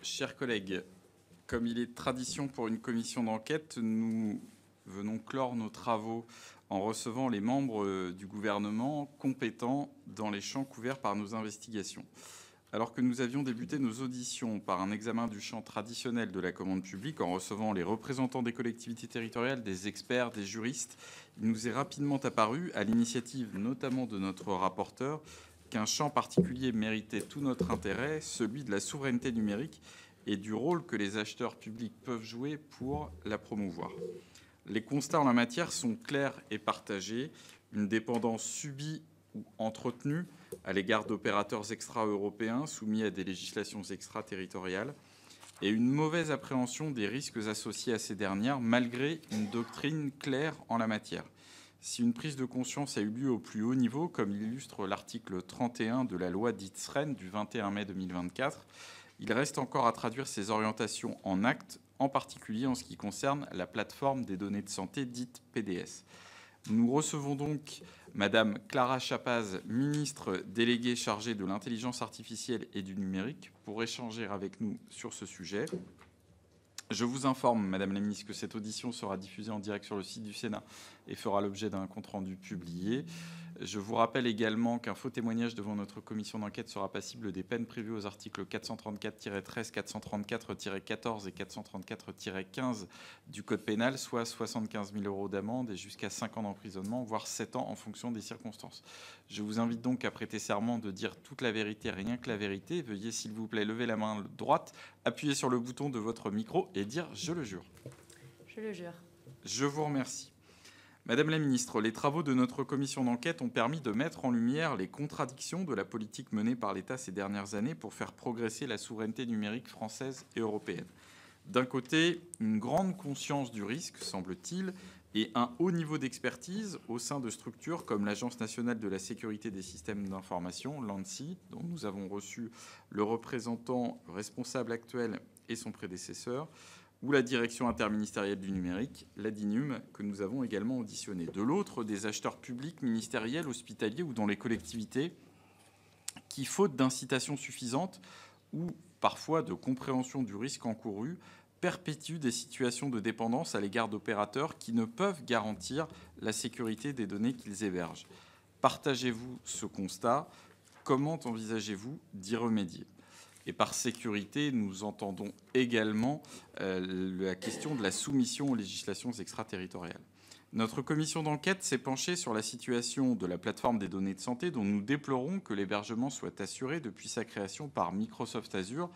Chers collègues, comme il est de tradition pour une commission d'enquête, nous venons clore nos travaux en recevant les membres du gouvernement compétents dans les champs couverts par nos investigations. Alors que nous avions débuté nos auditions par un examen du champ traditionnel de la commande publique en recevant les représentants des collectivités territoriales, des experts, des juristes, il nous est rapidement apparu, à l'initiative notamment de notre rapporteur, qu'un champ particulier méritait tout notre intérêt, celui de la souveraineté numérique et du rôle que les acheteurs publics peuvent jouer pour la promouvoir. Les constats en la matière sont clairs et partagés. Une dépendance subie ou entretenue à l'égard d'opérateurs extra-européens soumis à des législations extraterritoriales et une mauvaise appréhension des risques associés à ces dernières, malgré une doctrine claire en la matière. Si une prise de conscience a eu lieu au plus haut niveau, comme l'illustre l'article 31 de la loi dite SREN du 21 mai 2024, il reste encore à traduire ces orientations en actes, en particulier en ce qui concerne la plateforme des données de santé dite PDS. Nous recevons donc Madame Clara Chapaz, ministre déléguée chargée de l'intelligence artificielle et du numérique, pour échanger avec nous sur ce sujet. Je vous informe, Madame la Ministre, que cette audition sera diffusée en direct sur le site du Sénat et fera l'objet d'un compte-rendu publié. Je vous rappelle également qu'un faux témoignage devant notre commission d'enquête sera passible des peines prévues aux articles 434-13, 434-14 et 434-15 du Code pénal, soit 75 000 € d'amende et jusqu'à 5 ans d'emprisonnement, voire 7 ans en fonction des circonstances. Je vous invite donc à prêter serment de dire toute la vérité, rien que la vérité. Veuillez s'il vous plaît lever la main droite, appuyer sur le bouton de votre micro et dire « Je le jure ». Je le jure. Je vous remercie. Madame la Ministre, les travaux de notre commission d'enquête ont permis de mettre en lumière les contradictions de la politique menée par l'État ces dernières années pour faire progresser la souveraineté numérique française et européenne. D'un côté, une grande conscience du risque, semble-t-il, et un haut niveau d'expertise au sein de structures comme l'Agence nationale de la sécurité des systèmes d'information, l'ANSSI, dont nous avons reçu le représentant responsable actuel et son prédécesseur, ou la direction interministérielle du numérique, la DINUM, que nous avons également auditionné. De l'autre, des acheteurs publics, ministériels, hospitaliers ou dans les collectivités qui, faute d'incitation suffisante ou parfois de compréhension du risque encouru, perpétuent des situations de dépendance à l'égard d'opérateurs qui ne peuvent garantir la sécurité des données qu'ils hébergent. Partagez-vous ce constat? Comment envisagez-vous d'y remédier? Et par sécurité, nous entendons également la question de la soumission aux législations extraterritoriales. Notre commission d'enquête s'est penchée sur la situation de la plateforme des données de santé, dont nous déplorons que l'hébergement soit assuré depuis sa création par Microsoft Azure,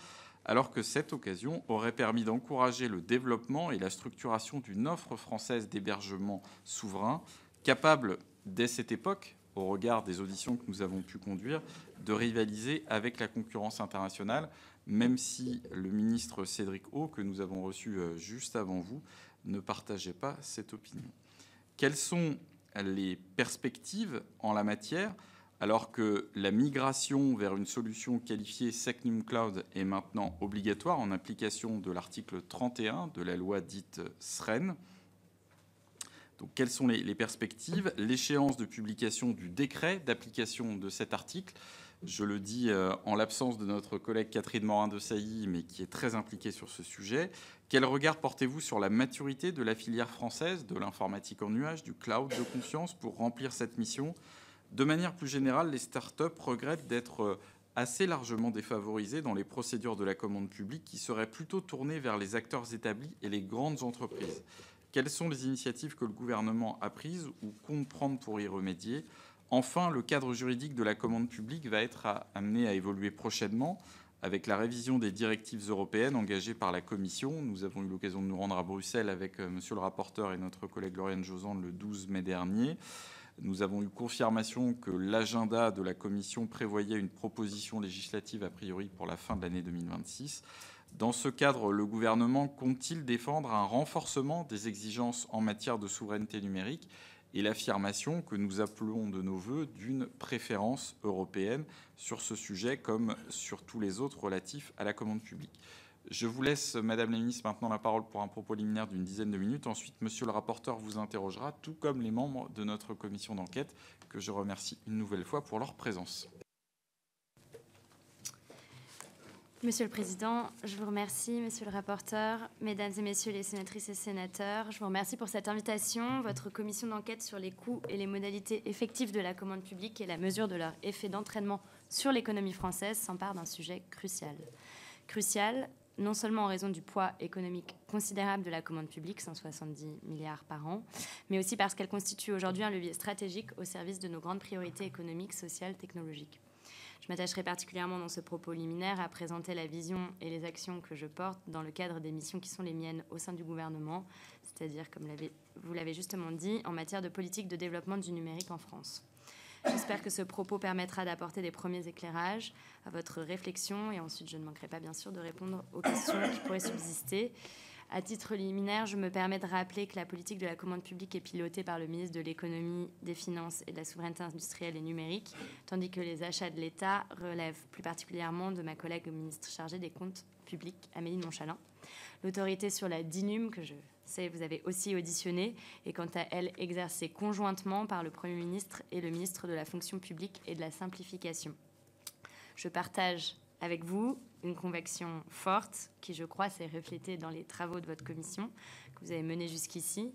alors que cette occasion aurait permis d'encourager le développement et la structuration d'une offre française d'hébergement souverain, capable, dès cette époque, au regard des auditions que nous avons pu conduire, de rivaliser avec la concurrence internationale, même si le ministre Cédric O, que nous avons reçu juste avant vous, ne partageait pas cette opinion. Quelles sont les perspectives en la matière, alors que la migration vers une solution qualifiée SecNumCloud est maintenant obligatoire en application de l'article 31 de la loi dite SREN? Donc, quelles sont les perspectives? L'échéance de publication du décret d'application de cet article, je le dis en l'absence de notre collègue Catherine Morin-Desailly, mais qui est très impliquée sur ce sujet. Quel regard portez-vous sur la maturité de la filière française de l'informatique en nuage, du cloud de confiance pour remplir cette mission? De manière plus générale, les startups regrettent d'être assez largement défavorisées dans les procédures de la commande publique qui seraient plutôt tournées vers les acteurs établis et les grandes entreprises. Quelles sont les initiatives que le gouvernement a prises ou compte prendre pour y remédier? Enfin, le cadre juridique de la commande publique va être amené à évoluer prochainement avec la révision des directives européennes engagées par la Commission. Nous avons eu l'occasion de nous rendre à Bruxelles avec monsieur le rapporteur et notre collègue Lauriane Josande le 12 mai dernier. Nous avons eu confirmation que l'agenda de la Commission prévoyait une proposition législative a priori pour la fin de l'année 2026. Dans ce cadre, le gouvernement compte-t-il défendre un renforcement des exigences en matière de souveraineté numérique et l'affirmation que nous appelons de nos voeux d'une préférence européenne sur ce sujet comme sur tous les autres relatifs à la commande publique? Je vous laisse, Madame la Ministre, maintenant la parole pour un propos liminaire d'une dizaine de minutes. Ensuite, Monsieur le rapporteur vous interrogera, tout comme les membres de notre commission d'enquête, que je remercie une nouvelle fois pour leur présence. Monsieur le Président, je vous remercie, Monsieur le rapporteur, Mesdames et Messieurs les sénatrices et sénateurs. Je vous remercie pour cette invitation. Votre commission d'enquête sur les coûts et les modalités effectives de la commande publique et la mesure de leur effet d'entraînement sur l'économie française s'empare d'un sujet crucial. Crucial, non seulement en raison du poids économique considérable de la commande publique, 170 milliards par an, mais aussi parce qu'elle constitue aujourd'hui un levier stratégique au service de nos grandes priorités économiques, sociales, technologiquiques. Je m'attacherai particulièrement dans ce propos liminaire à présenter la vision et les actions que je porte dans le cadre des missions qui sont les miennes au sein du gouvernement, c'est-à-dire, comme vous l'avez justement dit, en matière de politique de développement du numérique en France. J'espère que ce propos permettra d'apporter des premiers éclairages à votre réflexion et ensuite je ne manquerai pas bien sûr de répondre aux questions qui pourraient subsister. À titre liminaire, je me permets de rappeler que la politique de la commande publique est pilotée par le ministre de l'Économie, des Finances et de la Souveraineté industrielle et numérique, tandis que les achats de l'État relèvent plus particulièrement de ma collègue ministre chargée des comptes publics, Amélie de Montchalin. L'autorité sur la DINUM, que je sais vous avez aussi auditionné, est quant à elle exercée conjointement par le Premier ministre et le ministre de la Fonction publique et de la Simplification. Je partage avec vous une conviction forte qui, je crois, s'est reflétée dans les travaux de votre commission que vous avez menés jusqu'ici.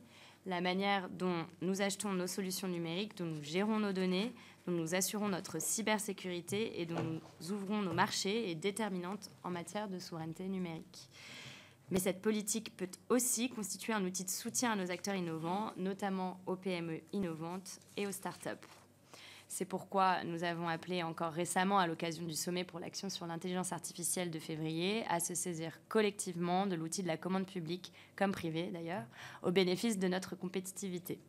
La manière dont nous achetons nos solutions numériques, dont nous gérons nos données, dont nous assurons notre cybersécurité et dont nous ouvrons nos marchés est déterminante en matière de souveraineté numérique. Mais cette politique peut aussi constituer un outil de soutien à nos acteurs innovants, notamment aux PME innovantes et aux start-up. C'est pourquoi nous avons appelé encore récemment, à l'occasion du sommet pour l'action sur l'intelligence artificielle de février, à se saisir collectivement de l'outil de la commande publique, comme privée d'ailleurs, au bénéfice de notre compétitivité.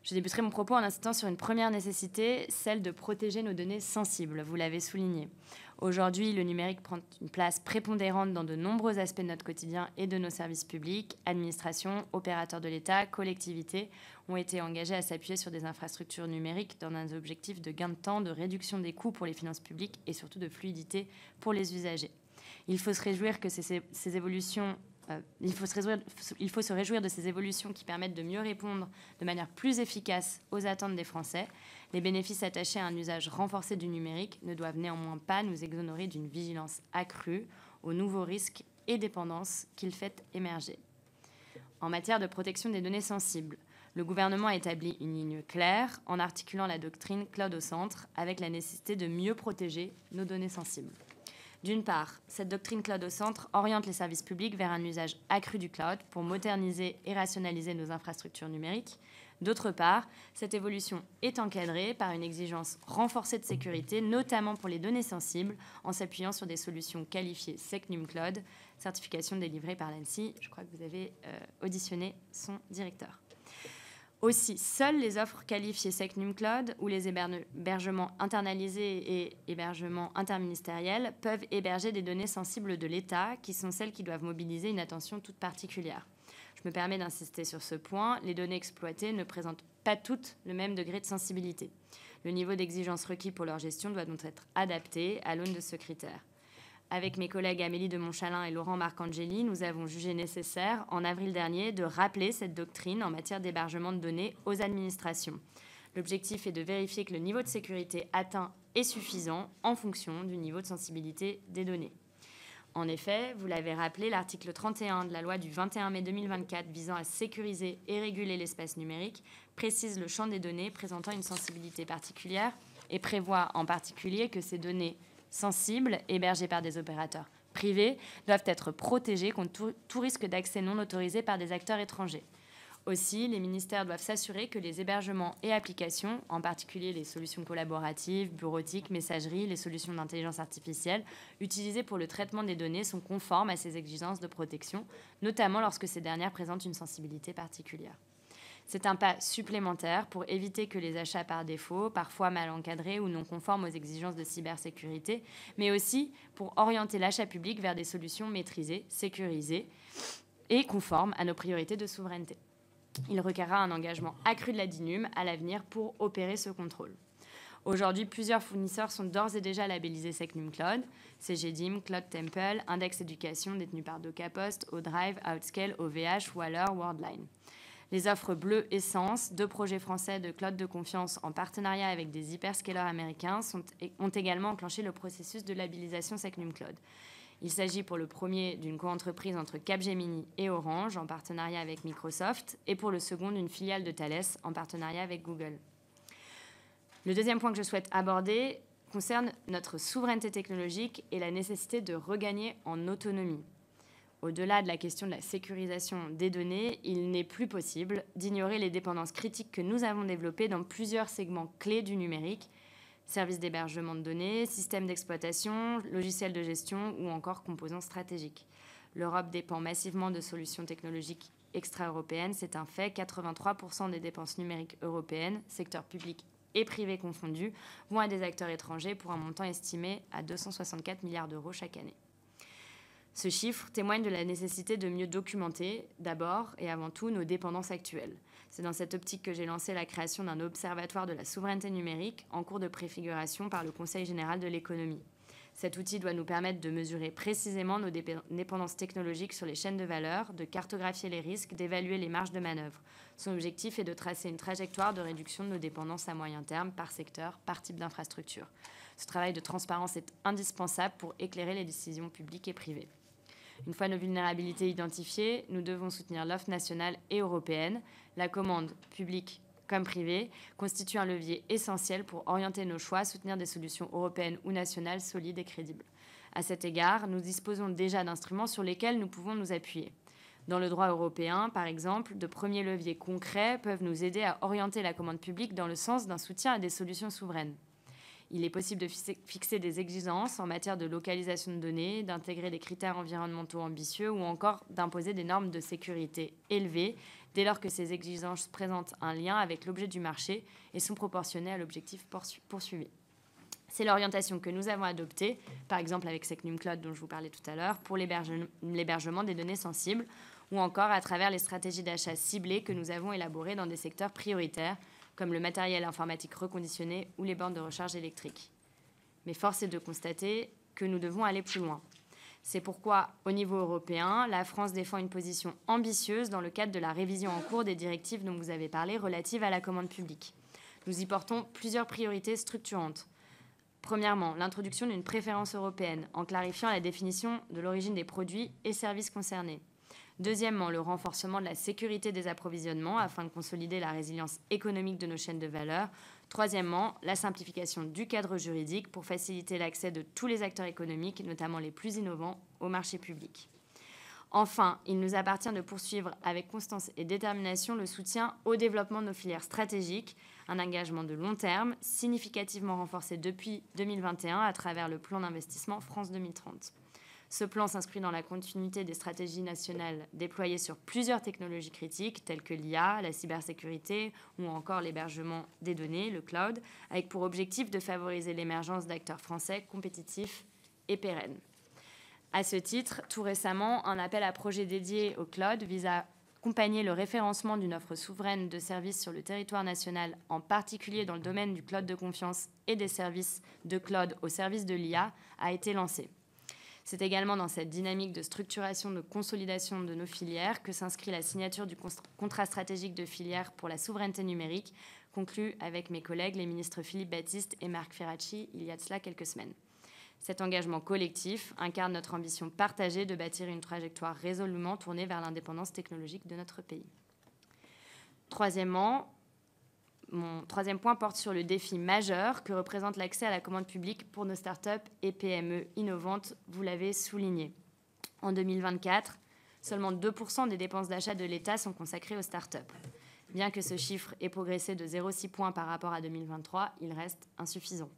Je débuterai mon propos en insistant sur une première nécessité, celle de protéger nos données sensibles, vous l'avez souligné. Aujourd'hui, le numérique prend une place prépondérante dans de nombreux aspects de notre quotidien et de nos services publics. Administration, opérateurs de l'État, collectivités ont été engagés à s'appuyer sur des infrastructures numériques dans un objectif de gain de temps, de réduction des coûts pour les finances publiques et surtout de fluidité pour les usagers. Il faut se réjouir que ces évolutions il faut se réjouir de ces évolutions qui permettent de mieux répondre de manière plus efficace aux attentes des Français. Les bénéfices attachés à un usage renforcé du numérique ne doivent néanmoins pas nous exonérer d'une vigilance accrue aux nouveaux risques et dépendances qu'il fait émerger. En matière de protection des données sensibles, le gouvernement a établi une ligne claire en articulant la doctrine cloud au centre avec la nécessité de mieux protéger nos données sensibles. D'une part, cette doctrine cloud au centre oriente les services publics vers un usage accru du cloud pour moderniser et rationaliser nos infrastructures numériques. D'autre part, cette évolution est encadrée par une exigence renforcée de sécurité, notamment pour les données sensibles, en s'appuyant sur des solutions qualifiées SecNum Cloud, certification délivrée par l'ANSSI. Je crois que vous avez auditionné son directeur. Aussi, seules les offres qualifiées SecNum Cloud ou les hébergements internalisés et hébergements interministériels peuvent héberger des données sensibles de l'État, qui sont celles qui doivent mobiliser une attention toute particulière. Je me permets d'insister sur ce point. Les données exploitées ne présentent pas toutes le même degré de sensibilité. Le niveau d'exigence requis pour leur gestion doit donc être adapté à l'aune de ce critère. Avec mes collègues Amélie de Montchalin et Laurent Marcangeli, nous avons jugé nécessaire, en avril dernier, de rappeler cette doctrine en matière d'hébergement de données aux administrations. L'objectif est de vérifier que le niveau de sécurité atteint est suffisant en fonction du niveau de sensibilité des données. En effet, vous l'avez rappelé, l'article 31 de la loi du 21 mai 2024 visant à sécuriser et réguler l'espace numérique précise le champ des données présentant une sensibilité particulière et prévoit en particulier que ces données sensibles, hébergés par des opérateurs privés, doivent être protégés contre tout risque d'accès non autorisé par des acteurs étrangers. Aussi, les ministères doivent s'assurer que les hébergements et applications, en particulier les solutions collaboratives, bureautiques, messagerie, les solutions d'intelligence artificielle, utilisées pour le traitement des données sont conformes à ces exigences de protection, notamment lorsque ces dernières présentent une sensibilité particulière. C'est un pas supplémentaire pour éviter que les achats par défaut, parfois mal encadrés ou non conformes aux exigences de cybersécurité, mais aussi pour orienter l'achat public vers des solutions maîtrisées, sécurisées et conformes à nos priorités de souveraineté. Il requerra un engagement accru de la DINUM à l'avenir pour opérer ce contrôle. Aujourd'hui, plusieurs fournisseurs sont d'ores et déjà labellisés SecNum Cloud, CGDIM, Cloud Temple, Index Éducation détenu par DocaPost, ODrive, Outscale, OVH ou alors Worldline. Les offres Bleu et Sens, 2 projets français de cloud de confiance en partenariat avec des hyperscalers américains, ont également enclenché le processus de labellisation SecNumCloud. Il s'agit pour le premier d'une coentreprise entre Capgemini et Orange en partenariat avec Microsoft et pour le second d'une filiale de Thales en partenariat avec Google. Le deuxième point que je souhaite aborder concerne notre souveraineté technologique et la nécessité de regagner en autonomie. Au-delà de la question de la sécurisation des données, il n'est plus possible d'ignorer les dépendances critiques que nous avons développées dans plusieurs segments clés du numérique, services d'hébergement de données, systèmes d'exploitation, logiciels de gestion ou encore composants stratégiques. L'Europe dépend massivement de solutions technologiques extra-européennes, c'est un fait. 83% des dépenses numériques européennes, secteur public et privé confondus, vont à des acteurs étrangers pour un montant estimé à 264 milliards d'euros chaque année. Ce chiffre témoigne de la nécessité de mieux documenter, d'abord et avant tout, nos dépendances actuelles. C'est dans cette optique que j'ai lancé la création d'un observatoire de la souveraineté numérique en cours de préfiguration par le Conseil général de l'économie. Cet outil doit nous permettre de mesurer précisément nos dépendances technologiques sur les chaînes de valeur, de cartographier les risques, d'évaluer les marges de manœuvre. Son objectif est de tracer une trajectoire de réduction de nos dépendances à moyen terme par secteur, par type d'infrastructure. Ce travail de transparence est indispensable pour éclairer les décisions publiques et privées. Une fois nos vulnérabilités identifiées, nous devons soutenir l'offre nationale et européenne. La commande, publique comme privée, constitue un levier essentiel pour orienter nos choix, soutenir des solutions européennes ou nationales solides et crédibles. À cet égard, nous disposons déjà d'instruments sur lesquels nous pouvons nous appuyer. Dans le droit européen, par exemple, de premiers leviers concrets peuvent nous aider à orienter la commande publique dans le sens d'un soutien à des solutions souveraines. Il est possible de fixer des exigences en matière de localisation de données, d'intégrer des critères environnementaux ambitieux ou encore d'imposer des normes de sécurité élevées dès lors que ces exigences présentent un lien avec l'objet du marché et sont proportionnées à l'objectif poursuivi. C'est l'orientation que nous avons adoptée, par exemple avec SecNumCloud dont je vous parlais tout à l'heure, pour l'hébergement des données sensibles ou encore à travers les stratégies d'achat ciblées que nous avons élaborées dans des secteurs prioritaires comme le matériel informatique reconditionné ou les bornes de recharge électrique. Mais force est de constater que nous devons aller plus loin. C'est pourquoi, au niveau européen, la France défend une position ambitieuse dans le cadre de la révision en cours des directives dont vous avez parlé relatives à la commande publique. Nous y portons plusieurs priorités structurantes. Premièrement, l'introduction d'une préférence européenne en clarifiant la définition de l'origine des produits et services concernés. Deuxièmement, le renforcement de la sécurité des approvisionnements afin de consolider la résilience économique de nos chaînes de valeur. Troisièmement, la simplification du cadre juridique pour faciliter l'accès de tous les acteurs économiques, notamment les plus innovants, au marché public. Enfin, il nous appartient de poursuivre avec constance et détermination le soutien au développement de nos filières stratégiques, un engagement de long terme significativement renforcé depuis 2021 à travers le plan d'investissement France 2030. Ce plan s'inscrit dans la continuité des stratégies nationales déployées sur plusieurs technologies critiques telles que l'IA, la cybersécurité ou encore l'hébergement des données, le cloud, avec pour objectif de favoriser l'émergence d'acteurs français compétitifs et pérennes. À ce titre, tout récemment, un appel à projet dédié au cloud vise à accompagner le référencement d'une offre souveraine de services sur le territoire national, en particulier dans le domaine du cloud de confiance et des services de cloud au service de l'IA, a été lancé. C'est également dans cette dynamique de structuration, de consolidation de nos filières que s'inscrit la signature du contrat stratégique de filière pour la souveraineté numérique, conclu avec mes collègues, les ministres Philippe Baptiste et Marc Ferracci, il y a de cela quelques semaines. Cet engagement collectif incarne notre ambition partagée de bâtir une trajectoire résolument tournée vers l'indépendance technologique de notre pays. Troisièmement, mon troisième point porte sur le défi majeur que représente l'accès à la commande publique pour nos startups et PME innovantes, vous l'avez souligné. En 2024, seulement 2% des dépenses d'achat de l'État sont consacrées aux startups. Bien que ce chiffre ait progressé de 0,6 points par rapport à 2023, il reste insuffisant.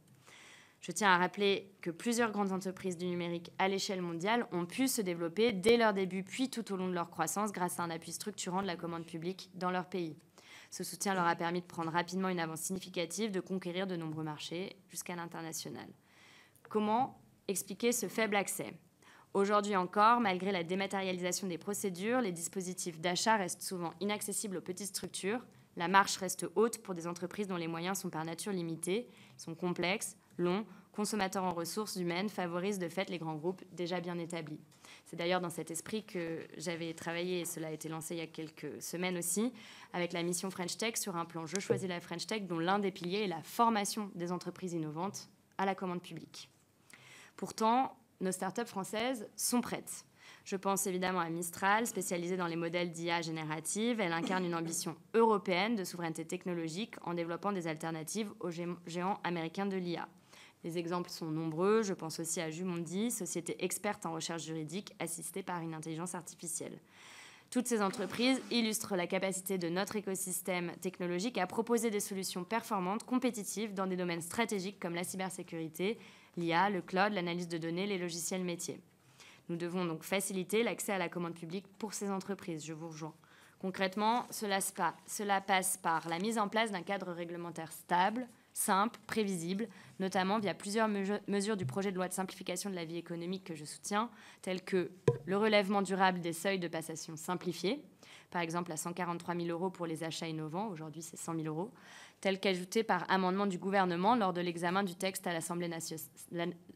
Je tiens à rappeler que plusieurs grandes entreprises du numérique à l'échelle mondiale ont pu se développer dès leur début puis tout au long de leur croissance grâce à un appui structurant de la commande publique dans leur pays. Ce soutien leur a permis de prendre rapidement une avance significative, de conquérir de nombreux marchés jusqu'à l'international. Comment expliquer ce faible accès ? Aujourd'hui encore, malgré la dématérialisation des procédures, les dispositifs d'achat restent souvent inaccessibles aux petites structures. La marche reste haute pour des entreprises dont les moyens sont par nature limités, sont complexes, longs, consommateurs en ressources humaines favorise de fait les grands groupes déjà bien établis. C'est d'ailleurs dans cet esprit que j'avais travaillé, et cela a été lancé il y a quelques semaines aussi, avec la mission French Tech sur un plan Je choisis la French Tech dont l'un des piliers est la formation des entreprises innovantes à la commande publique. Pourtant, nos startups françaises sont prêtes. Je pense évidemment à Mistral, spécialisée dans les modèles d'IA générative. Elle incarne une ambition européenne de souveraineté technologique en développant des alternatives aux géants américains de l'IA. Les exemples sont nombreux. Je pense aussi à Jumondi, société experte en recherche juridique assistée par une intelligence artificielle. Toutes ces entreprises illustrent la capacité de notre écosystème technologique à proposer des solutions performantes, compétitives dans des domaines stratégiques comme la cybersécurité, l'IA, le cloud, l'analyse de données, les logiciels métiers. Nous devons donc faciliter l'accès à la commande publique pour ces entreprises. Je vous rejoins. Concrètement, cela passe par la mise en place d'un cadre réglementaire stable, simple, prévisible, notamment via plusieurs mesures du projet de loi de simplification de la vie économique que je soutiens, telles que le relèvement durable des seuils de passation simplifiés, par exemple à 143 000 € pour les achats innovants, aujourd'hui c'est 100 000 €, tel qu'ajouté par amendement du gouvernement lors de l'examen du texte à l'Assemblée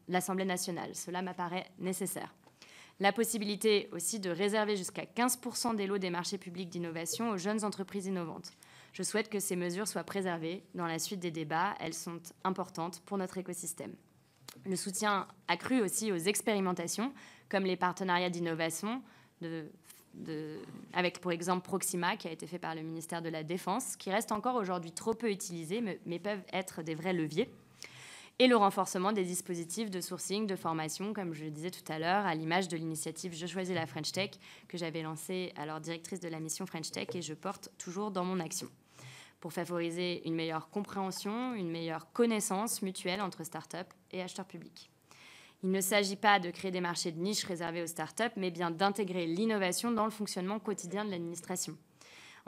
nationale. Cela m'apparaît nécessaire. La possibilité aussi de réserver jusqu'à 15% des lots des marchés publics d'innovation aux jeunes entreprises innovantes. Je souhaite que ces mesures soient préservées dans la suite des débats. Elles sont importantes pour notre écosystème. Le soutien accru aussi aux expérimentations, comme les partenariats d'innovation, avec pour exemple Proxima, qui a été fait par le ministère de la Défense, qui reste encore aujourd'hui trop peu utilisés, mais peuvent être des vrais leviers. Et le renforcement des dispositifs de sourcing, de formation, comme je le disais tout à l'heure, à l'image de l'initiative Je choisis la French Tech, que j'avais lancée alors directrice de la mission French Tech, et je porte toujours dans mon action, pour favoriser une meilleure compréhension, une meilleure connaissance mutuelle entre start-up et acheteurs publics. Il ne s'agit pas de créer des marchés de niche réservés aux start-up, mais bien d'intégrer l'innovation dans le fonctionnement quotidien de l'administration.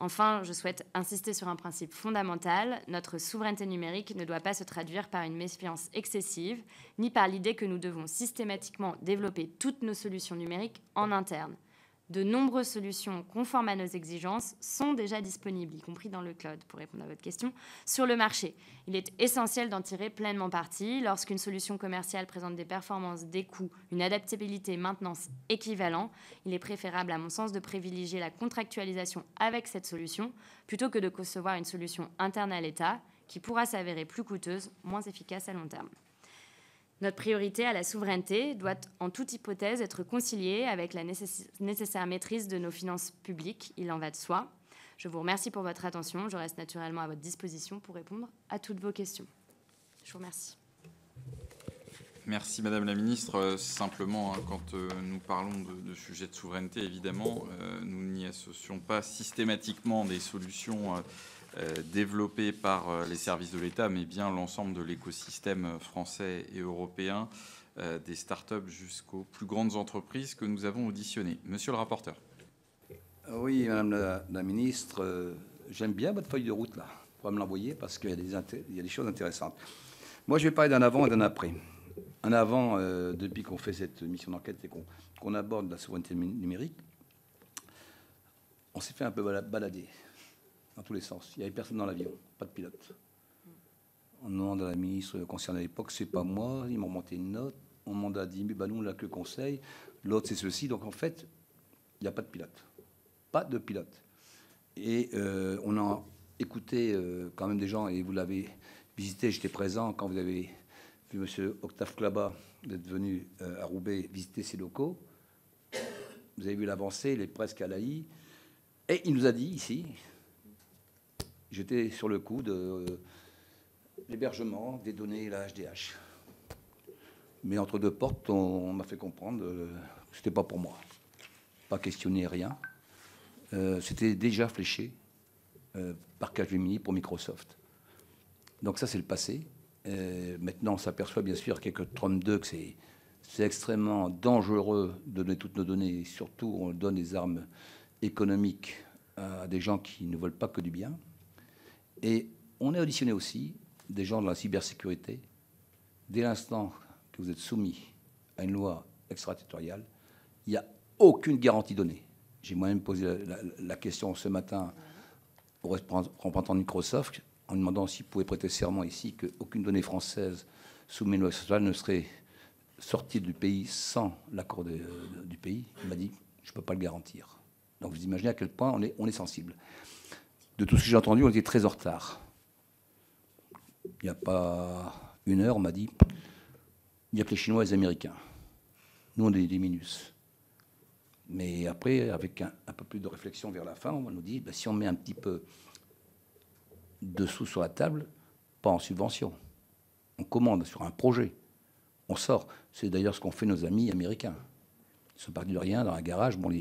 Enfin, je souhaite insister sur un principe fondamental. Notre souveraineté numérique ne doit pas se traduire par une méfiance excessive, ni par l'idée que nous devons systématiquement développer toutes nos solutions numériques en interne. De nombreuses solutions conformes à nos exigences sont déjà disponibles, y compris dans le cloud, pour répondre à votre question, sur le marché. Il est essentiel d'en tirer pleinement parti. Lorsqu'une solution commerciale présente des performances, des coûts, une adaptabilité et maintenance équivalents, il est préférable, à mon sens, de privilégier la contractualisation avec cette solution plutôt que de concevoir une solution interne à l'État qui pourra s'avérer plus coûteuse, moins efficace à long terme. Notre priorité à la souveraineté doit, en toute hypothèse, être conciliée avec la nécessaire maîtrise de nos finances publiques. Il en va de soi. Je vous remercie pour votre attention. Je reste naturellement à votre disposition pour répondre à toutes vos questions. Je vous remercie. Merci Madame la Ministre. Simplement, quand nous parlons de sujets de souveraineté, évidemment, nous n'y associons pas systématiquement des solutions développées par les services de l'État, mais bien l'ensemble de l'écosystème français et européen, des startups jusqu'aux plus grandes entreprises que nous avons auditionnées. Monsieur le rapporteur. Oui, Madame la Ministre, j'aime bien votre feuille de route, là. Vous pourrez me l'envoyer parce qu'il y a des choses intéressantes. Moi, je vais parler d'un avant et d'un après. Un avant, depuis qu'on fait cette mission d'enquête et qu'on aborde la souveraineté numérique, on s'est fait un peu balader dans tous les sens. Il n'y avait personne dans l'avion, pas de pilote. On demande à la ministre concernée à l'époque, c'est pas moi, ils m'ont monté une note. On demande à 10 000, bah nous, on n'a que le conseil. L'autre, c'est ceci. Donc, en fait, il n'y a pas de pilote. Pas de pilote. Et on a écouté quand même des gens, et vous l'avez visité, j'étais présent quand vous avez vu M. Octave Klaba d'être venu à Roubaix visiter ses locaux. Vous avez vu l'avancée, il est presque à l'AI. Et il nous a dit ici, j'étais sur le coup de l'hébergement des données, la HDH. Mais entre deux portes, on m'a fait comprendre que ce n'était pas pour moi. Pas questionner, rien. C'était déjà fléché par Capgemini pour Microsoft. Donc ça, c'est le passé. Maintenant, on s'aperçoit bien sûr qu'avec Trump 2, que c'est extrêmement dangereux de donner toutes nos données. Et surtout, on donne des armes économiques à des gens qui ne veulent pas que du bien. Et on a auditionné aussi des gens de la cybersécurité. Dès l'instant que vous êtes soumis à une loi extraterritoriale, il n'y a aucune garantie donnée. J'ai moi-même posé la question ce matin au représentant de Microsoft en demandant s'il pouvait prêter serment ici qu'aucune donnée française soumis à une loi sociale, ne serait sorti du pays sans l'accord du pays. Il m'a dit, je ne peux pas le garantir. Donc vous imaginez à quel point on est sensible. De tout ce que j'ai entendu, on était très en retard. Il n'y a pas une heure, on m'a dit, il n'y a que les Chinois et les Américains. Nous, on est des minus. Mais après, avec un peu plus de réflexion vers la fin, on nous dit, si on met un petit peu de sous sur la table, pas en subvention, on commande sur un projet, on sort. C'est d'ailleurs ce qu'ont fait nos amis américains. Ils sont partis de rien dans un garage. Bon,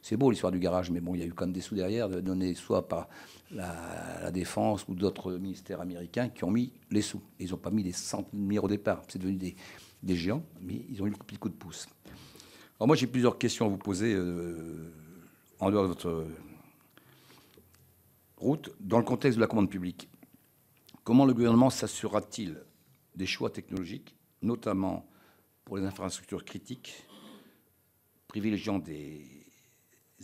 c'est beau l'histoire du garage, mais bon, il y a eu quand même des sous derrière, donnés soit par la Défense ou d'autres ministères américains qui ont mis les sous. Ils n'ont pas mis des centaines de milliards au départ. C'est devenu des géants, mais ils ont eu le petit coup de pouce. Alors moi, j'ai plusieurs questions à vous poser en dehors de votre route. Dans le contexte de la commande publique, comment le gouvernement s'assurera-t-il des choix technologiques, notamment pour les infrastructures critiques, privilégiant des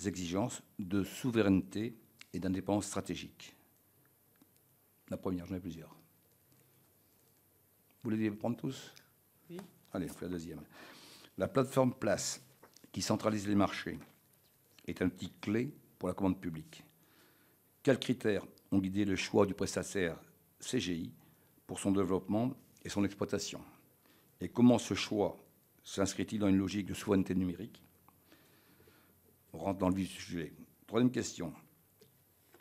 exigences de souveraineté et d'indépendance stratégique? La première, j'en ai plusieurs. Vous voulez les prendre tous? Oui. Allez, on fait la deuxième. La plateforme Place, qui centralise les marchés, est un outil clé pour la commande publique. Quels critères ont guidé le choix du prestataire CGI pour son développement et son exploitation? Et comment ce choix s'inscrit-il dans une logique de souveraineté numérique? On rentre dans le vif du sujet. Troisième question.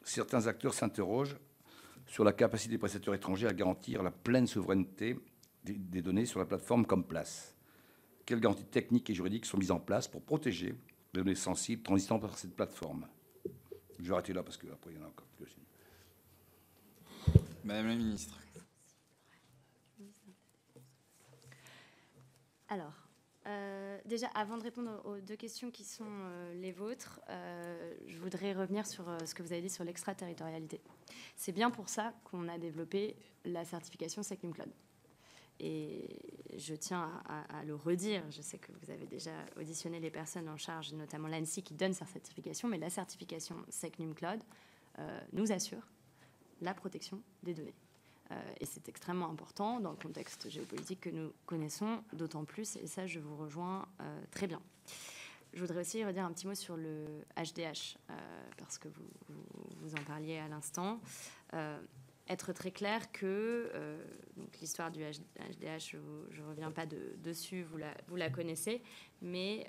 Certains acteurs s'interrogent sur la capacité des prestataires étrangers à garantir la pleine souveraineté des données sur la plateforme comme Place. Quelles garanties techniques et juridiques sont mises en place pour protéger les données sensibles transitant par cette plateforme? Je vais arrêter là parce qu'après, il y en a encore quelques-unes. Madame la ministre. Alors, déjà, avant de répondre aux deux questions qui sont les vôtres, je voudrais revenir sur ce que vous avez dit sur l'extraterritorialité. C'est bien pour ça qu'on a développé la certification SecNumCloud. Et je tiens à le redire, je sais que vous avez déjà auditionné les personnes en charge, notamment l'ANSSI qui donne sa certification, mais la certification SecNumCloud nous assure la protection des données. Et c'est extrêmement important dans le contexte géopolitique que nous connaissons, d'autant plus, et ça je vous rejoins très bien. Je voudrais aussi redire un petit mot sur le HDH, parce que vous en parliez à l'instant. Être très clair que donc l'histoire du HDH, je ne reviens pas dessus, vous la connaissez, mais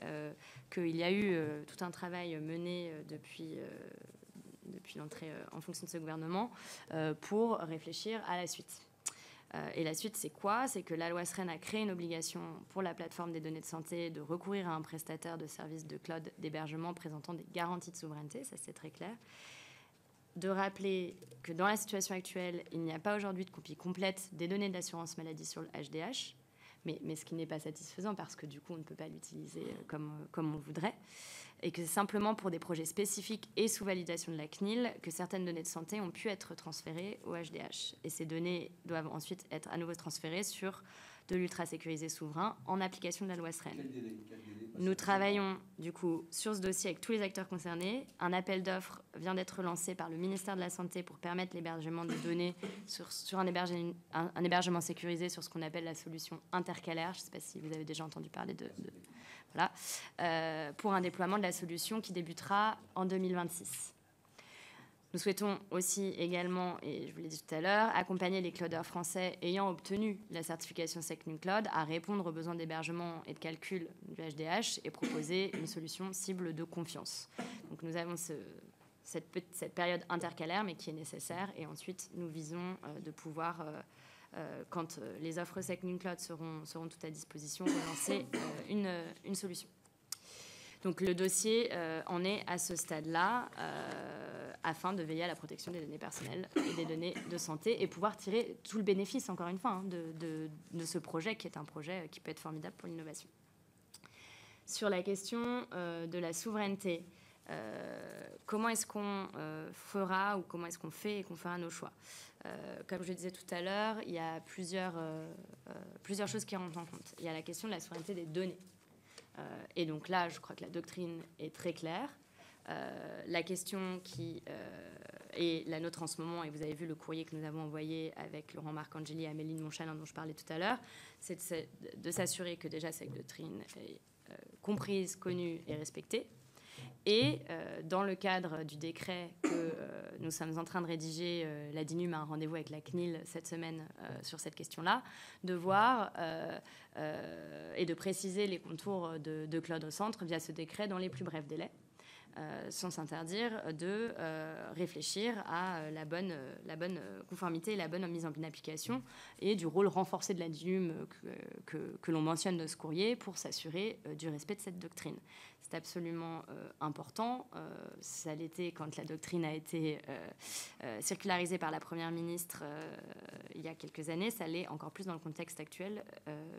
qu'il y a eu tout un travail mené depuis l'entrée en fonction de ce gouvernement pour réfléchir à la suite. Et la suite, c'est quoi? C'est que la loi SREN a créé une obligation pour la plateforme des données de santé de recourir à un prestataire de services de cloud d'hébergement présentant des garanties de souveraineté, ça c'est très clair. De rappeler que dans la situation actuelle, il n'y a pas aujourd'hui de copie complète des données de l'assurance maladie sur le HDH, mais ce qui n'est pas satisfaisant parce que du coup, on ne peut pas l'utiliser comme on voudrait, et que c'est simplement pour des projets spécifiques et sous validation de la CNIL que certaines données de santé ont pu être transférées au HDH. Et ces données doivent ensuite être à nouveau transférées sur de l'ultra sécurisé souverain en application de la loi SREN. Nous travaillons du coup sur ce dossier avec tous les acteurs concernés. Un appel d'offres vient d'être lancé par le ministère de la Santé pour permettre l'hébergement des données sur un hébergement sécurisé sur ce qu'on appelle la solution intercalaire. Je ne sais pas si vous avez déjà entendu parler voilà, pour un déploiement de la solution qui débutera en 2026. Nous souhaitons aussi également, et je vous l'ai dit tout à l'heure, accompagner les cloudeurs français ayant obtenu la certification SecNumCloud à répondre aux besoins d'hébergement et de calcul du HDH et proposer une solution cible de confiance. Donc nous avons cette période intercalaire, mais qui est nécessaire, et ensuite nous visons de pouvoir, quand les offres SecNumCloud seront toutes à disposition, relancer une solution. Donc le dossier en est à ce stade-là afin de veiller à la protection des données personnelles et des données de santé et pouvoir tirer tout le bénéfice, encore une fois, de ce projet qui est un projet qui peut être formidable pour l'innovation. Sur la question de la souveraineté, comment est-ce qu'on fera ou comment est-ce qu'on fait et qu'on fera nos choix? Comme je le disais tout à l'heure, il y a plusieurs choses qui rentrent en compte. Il y a la question de la souveraineté des données. Et donc là, je crois que la doctrine est très claire. La question qui et la nôtre en ce moment, et vous avez vu le courrier que nous avons envoyé avec Laurent Marcangeli et Amélie de Montchalin dont je parlais tout à l'heure, c'est de s'assurer que déjà cette doctrine est comprise, connue et respectée. Et dans le cadre du décret que nous sommes en train de rédiger, la DINUM a un rendez-vous avec la CNIL cette semaine sur cette question-là, de voir et de préciser les contours de Cloud au centre via ce décret dans les plus brefs délais, sans s'interdire de réfléchir à la bonne conformité et la bonne mise en application et du rôle renforcé de la DINUM que l'on mentionne dans ce courrier pour s'assurer du respect de cette doctrine. C'est absolument important. Ça l'était quand la doctrine a été circularisée par la Première ministre il y a quelques années. Ça l'est encore plus dans le contexte actuel.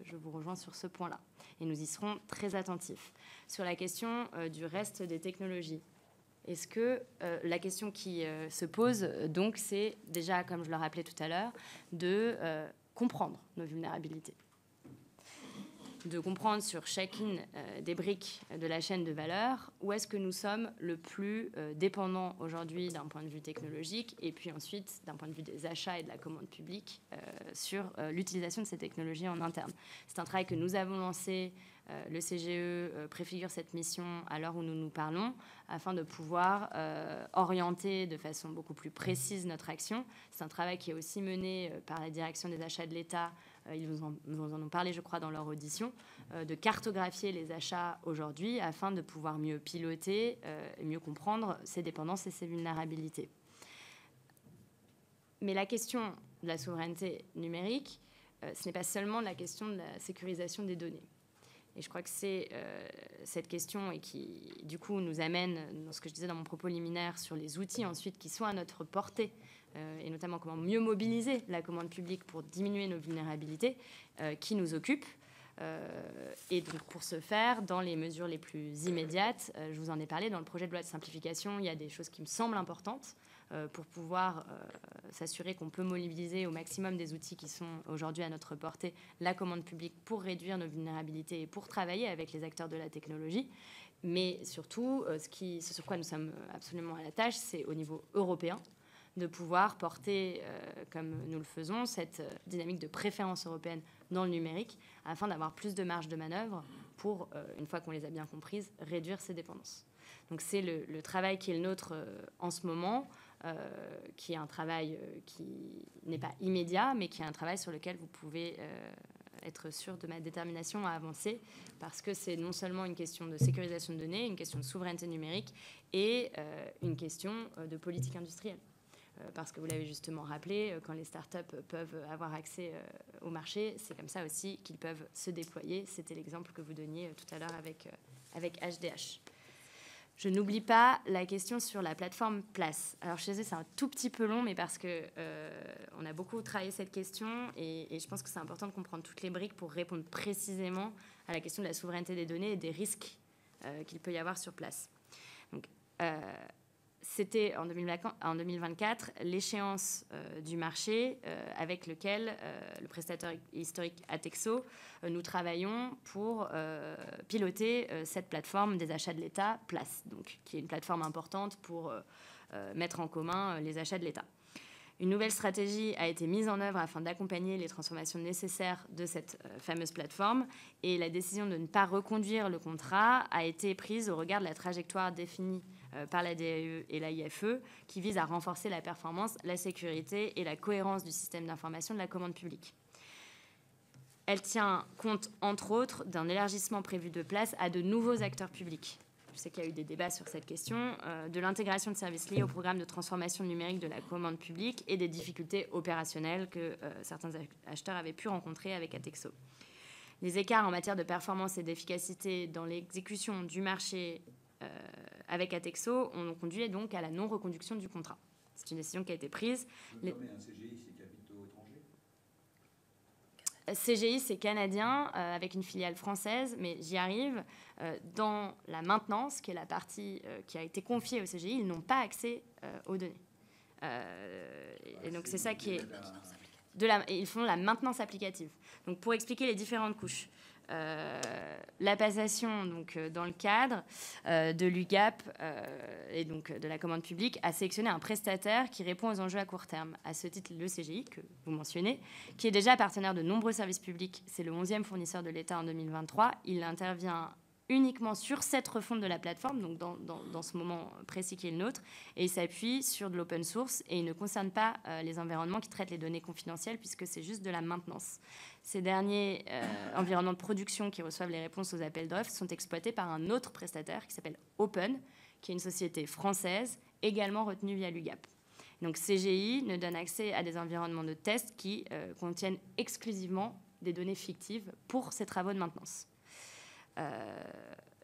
Je vous rejoins sur ce point-là. Et nous y serons très attentifs. Sur la question du reste des technologies, est-ce que la question qui se pose, donc, c'est déjà, comme je le rappelais tout à l'heure, de comprendre nos vulnérabilités, de comprendre sur chacune des briques de la chaîne de valeur où est-ce que nous sommes le plus dépendants aujourd'hui d'un point de vue technologique et puis ensuite d'un point de vue des achats et de la commande publique sur l'utilisation de ces technologies en interne. C'est un travail que nous avons lancé. Le CGE préfigure cette mission à l'heure où nous nous parlons afin de pouvoir orienter de façon beaucoup plus précise notre action. C'est un travail qui est aussi mené par la direction des achats de l'État. Ils nous en ont parlé, je crois, dans leur audition, de cartographier les achats aujourd'hui afin de pouvoir mieux piloter et mieux comprendre ces dépendances et ces vulnérabilités. Mais la question de la souveraineté numérique, ce n'est pas seulement la question de la sécurisation des données. Et je crois que c'est cette question et qui, du coup, nous amène, dans ce que je disais dans mon propos liminaire, sur les outils ensuite qui sont à notre portée, et notamment comment mieux mobiliser la commande publique pour diminuer nos vulnérabilités, qui nous occupe. Et donc, pour ce faire, dans les mesures les plus immédiates, je vous en ai parlé, dans le projet de loi de simplification, il y a des choses qui me semblent importantes pour pouvoir s'assurer qu'on peut mobiliser au maximum des outils qui sont aujourd'hui à notre portée la commande publique pour réduire nos vulnérabilités et pour travailler avec les acteurs de la technologie. Mais surtout, ce sur quoi nous sommes absolument à la tâche, c'est au niveau européen de pouvoir porter, comme nous le faisons, cette dynamique de préférence européenne dans le numérique afin d'avoir plus de marge de manœuvre pour, une fois qu'on les a bien comprises, réduire ces dépendances. Donc c'est le travail qui est le nôtre en ce moment, qui est un travail qui n'est pas immédiat, mais qui est un travail sur lequel vous pouvez être sûr de ma détermination à avancer, parce que c'est non seulement une question de sécurisation de données, une question de souveraineté numérique et une question de politique industrielle. Parce que vous l'avez justement rappelé, quand les startups peuvent avoir accès au marché, c'est comme ça aussi qu'ils peuvent se déployer. C'était l'exemple que vous donniez tout à l'heure avec HDH. Je n'oublie pas la question sur la plateforme Place. Alors, je sais, c'est un tout petit peu long, mais parce que on a beaucoup travaillé cette question et je pense que c'est important de comprendre toutes les briques pour répondre précisément à la question de la souveraineté des données et des risques qu'il peut y avoir sur Place. Donc, c'était en 2024 l'échéance du marché avec lequel le prestataire historique Atexo, nous travaillons pour piloter cette plateforme des achats de l'État, Place, donc, qui est une plateforme importante pour mettre en commun les achats de l'État. Une nouvelle stratégie a été mise en œuvre afin d'accompagner les transformations nécessaires de cette fameuse plateforme et la décision de ne pas reconduire le contrat a été prise au regard de la trajectoire définie par la DAE et la IFE qui vise à renforcer la performance, la sécurité et la cohérence du système d'information de la commande publique. Elle tient compte, entre autres, d'un élargissement prévu de Place à de nouveaux acteurs publics. Je sais qu'il y a eu des débats sur cette question, de l'intégration de services liés au programme de transformation numérique de la commande publique et des difficultés opérationnelles que certains acheteurs avaient pu rencontrer avec Atexo. Les écarts en matière de performance et d'efficacité dans l'exécution du marché avec Atexo ont conduit donc à la non-reconduction du contrat. C'est une décision qui a été prise. Un CGI, c'est capitaux étrangers ? CGI, c'est canadien, avec une filiale française, mais j'y arrive. Dans la maintenance, qui est la partie qui a été confiée au CGI, ils n'ont pas accès aux données. Et donc c'est ça qui est... ils font la maintenance applicative. Donc pour expliquer les différentes couches, la passation, donc, dans le cadre de l'UGAP et donc de la commande publique, a sélectionné un prestataire qui répond aux enjeux à court terme. À ce titre, le CGI, que vous mentionnez, qui est déjà partenaire de nombreux services publics, c'est le 11e fournisseur de l'État en 2023. Il intervient uniquement sur cette refonte de la plateforme, donc dans ce moment précis qui est le nôtre, et il s'appuie sur de l'open source, et il ne concerne pas les environnements qui traitent les données confidentielles, puisque c'est juste de la maintenance. Ces derniers environnements de production qui reçoivent les réponses aux appels d'offres sont exploités par un autre prestataire qui s'appelle Open, qui est une société française, également retenue via l'UGAP. Donc CGI ne donne accès à des environnements de test qui contiennent exclusivement des données fictives pour ces travaux de maintenance.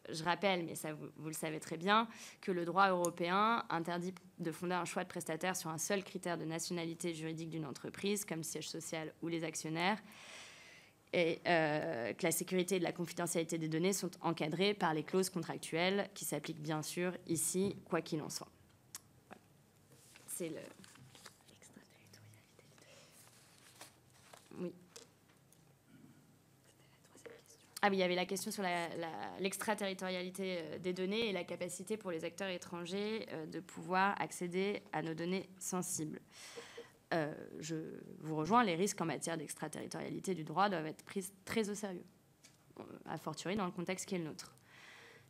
Je rappelle, mais ça vous le savez très bien, que le droit européen interdit de fonder un choix de prestataire sur un seul critère de nationalité juridique d'une entreprise, comme le siège social ou les actionnaires, et que la sécurité et la confidentialité des données sont encadrées par les clauses contractuelles qui s'appliquent bien sûr ici, quoi qu'il en soit. Voilà. C'est l'extraterritorialité des données. Oui. Ah oui, il y avait la question sur l'extraterritorialité des données et la capacité pour les acteurs étrangers de pouvoir accéder à nos données sensibles. Je vous rejoins, les risques en matière d'extraterritorialité du droit doivent être pris très au sérieux, a fortiori dans le contexte qui est le nôtre.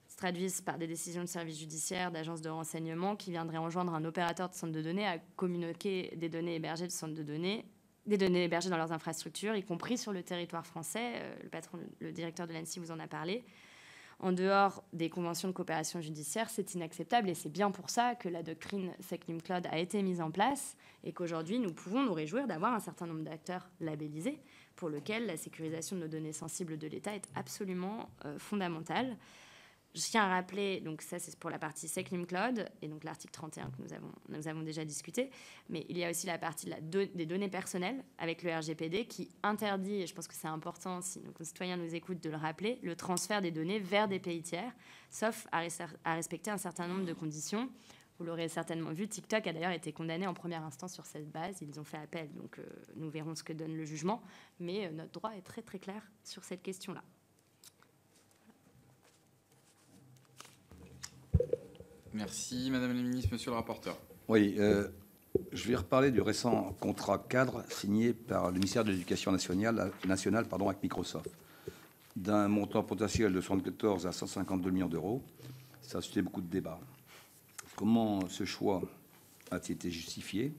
Ils se traduisent par des décisions de services judiciaires, d'agences de renseignement qui viendraient enjoindre un opérateur de centre de données à communiquer des données hébergées de centres de données, des données hébergées dans leurs infrastructures, y compris sur le territoire français. Le directeur de l'ANSSI vous en a parlé. En dehors des conventions de coopération judiciaire, c'est inacceptable et c'est bien pour ça que la doctrine SecNumCloud a été mise en place et qu'aujourd'hui, nous pouvons nous réjouir d'avoir un certain nombre d'acteurs labellisés pour lesquels la sécurisation de nos données sensibles de l'État est absolument fondamentale. Je tiens à rappeler, donc ça c'est pour la partie SecNumCloud, et donc l'article 31 que nous avons déjà discuté, mais il y a aussi la partie des données personnelles avec le RGPD qui interdit, et je pense que c'est important si nos concitoyens nous écoutent de le rappeler, le transfert des données vers des pays tiers, sauf à respecter un certain nombre de conditions. Vous l'aurez certainement vu, TikTok a d'ailleurs été condamné en première instance sur cette base, ils ont fait appel, donc nous verrons ce que donne le jugement, mais notre droit est très très clair sur cette question-là. Merci, Madame la Ministre. Monsieur le rapporteur. Oui, je vais reparler du récent contrat cadre signé par le ministère de l'Éducation nationale avec Microsoft, d'un montant potentiel de 74 à 152 millions d'euros. Ça a suscité beaucoup de débats. Comment ce choix a-t-il été justifié,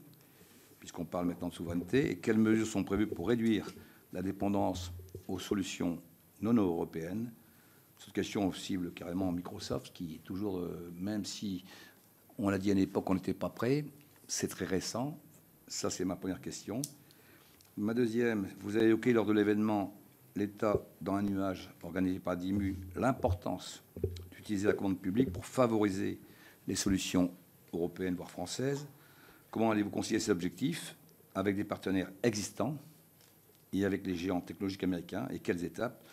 puisqu'on parle maintenant de souveraineté, et quelles mesures sont prévues pour réduire la dépendance aux solutions non européennes? Cette question cible carrément Microsoft, qui est toujours, même si on l'a dit à une époque, on n'était pas prêt, c'est très récent. Ça, c'est ma première question. Ma deuxième, vous avez évoqué lors de l'événement l'État dans un nuage organisé par DIMU, l'importance d'utiliser la commande publique pour favoriser les solutions européennes, voire françaises. Comment allez-vous concilier ces objectifs avec des partenaires existants et avec les géants technologiques américains, et quelles étapes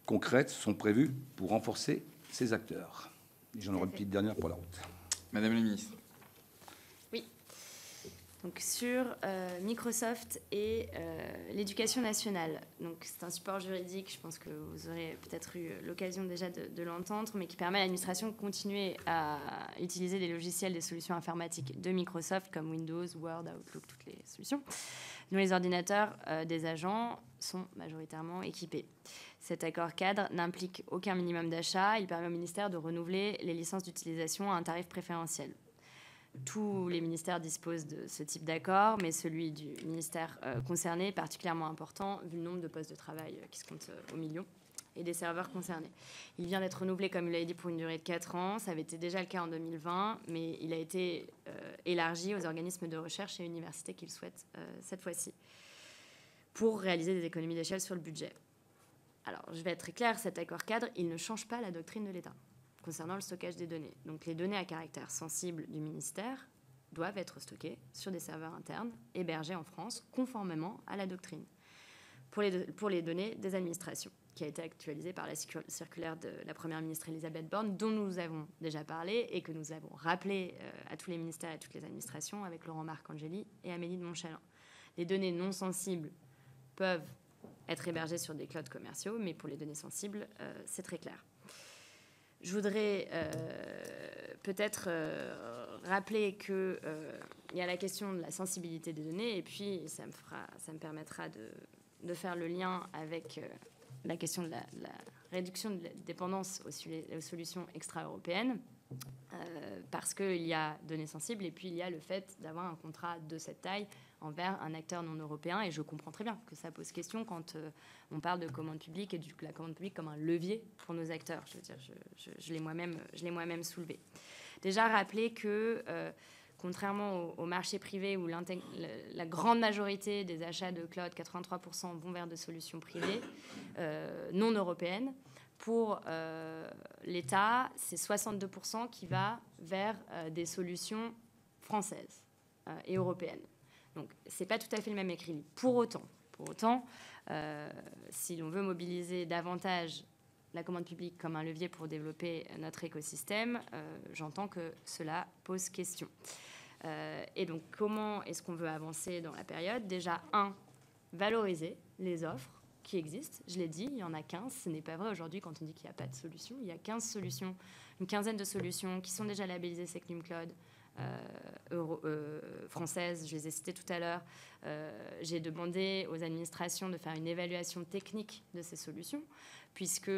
concrètes sont prévues pour renforcer ces acteurs? J'en aurai une petite dernière pour la route. Madame la Ministre. Oui. Donc sur Microsoft et l'éducation nationale. Donc c'est un support juridique, je pense que vous aurez peut-être eu l'occasion déjà de l'entendre, mais qui permet à l'administration de continuer à utiliser des logiciels, des solutions informatiques de Microsoft comme Windows, Word, Outlook, toutes les solutions, dont les ordinateurs des agents sont majoritairement équipés. Cet accord cadre n'implique aucun minimum d'achat. Il permet au ministère de renouveler les licences d'utilisation à un tarif préférentiel. Tous les ministères disposent de ce type d'accord, mais celui du ministère concerné est particulièrement important vu le nombre de postes de travail qui se comptent aux millions et des serveurs concernés. Il vient d'être renouvelé, comme il l'a dit, pour une durée de 4 ans. Ça avait été déjà le cas en 2020, mais il a été élargi aux organismes de recherche et universités qui le souhaitent cette fois-ci, pour réaliser des économies d'échelle sur le budget. Alors, je vais être très claire, cet accord cadre, il ne change pas la doctrine de l'État concernant le stockage des données. Donc, les données à caractère sensible du ministère doivent être stockées sur des serveurs internes hébergés en France, conformément à la doctrine. Pour les données des administrations, qui a été actualisée par la circulaire de la Première ministre Elisabeth Borne, dont nous avons déjà parlé et que nous avons rappelé à tous les ministères et à toutes les administrations avec Laurent Marcangeli et Amélie de Montchalin. Les données non sensibles peuvent être hébergés sur des clouds commerciaux, mais pour les données sensibles, c'est très clair. Je voudrais peut-être rappeler qu'il y a la question de la sensibilité des données, et puis ça me permettra de faire le lien avec la question de la réduction de la dépendance aux solutions extra-européennes, parce qu'il y a données sensibles, et puis il y a le fait d'avoir un contrat de cette taille envers un acteur non européen, et je comprends très bien que ça pose question quand on parle de commande publique et de la commande publique comme un levier pour nos acteurs. Je veux dire, je l'ai moi-même soulevé. Déjà rappeler que contrairement au marché privé où la grande majorité des achats de cloud, 83%, vont vers des solutions privées non européennes, pour l'État, c'est 62% qui va vers des solutions françaises et européennes. Donc, ce n'est pas tout à fait le même équilibre. Pour autant, si l'on veut mobiliser davantage la commande publique comme un levier pour développer notre écosystème, j'entends que cela pose question. Et donc, comment est-ce qu'on veut avancer dans la période? Déjà, valoriser les offres qui existent. Je l'ai dit, il y en a 15. Ce n'est pas vrai aujourd'hui quand on dit qu'il n'y a pas de solution. Il y a 15 solutions, une quinzaine de solutions qui sont déjà labellisées Secnum Cloud, françaises, je les ai citées tout à l'heure. J'ai demandé aux administrations de faire une évaluation technique de ces solutions, puisque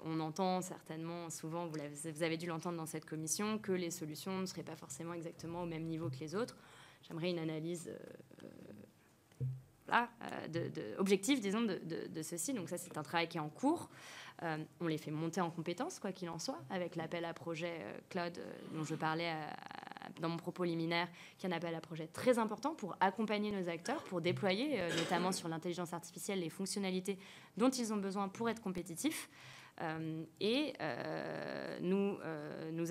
on entend certainement, souvent, vous avez dû l'entendre dans cette commission, que les solutions ne seraient pas forcément exactement au même niveau que les autres. J'aimerais une analyse objective, disons, de ceci. Donc ça, c'est un travail qui est en cours. On les fait monter en compétences, quoi qu'il en soit, avec l'appel à projet cloud dont je parlais dans mon propos liminaire, qui est un appel à projet très important pour accompagner nos acteurs, pour déployer, notamment sur l'intelligence artificielle, les fonctionnalités dont ils ont besoin pour être compétitifs. Nous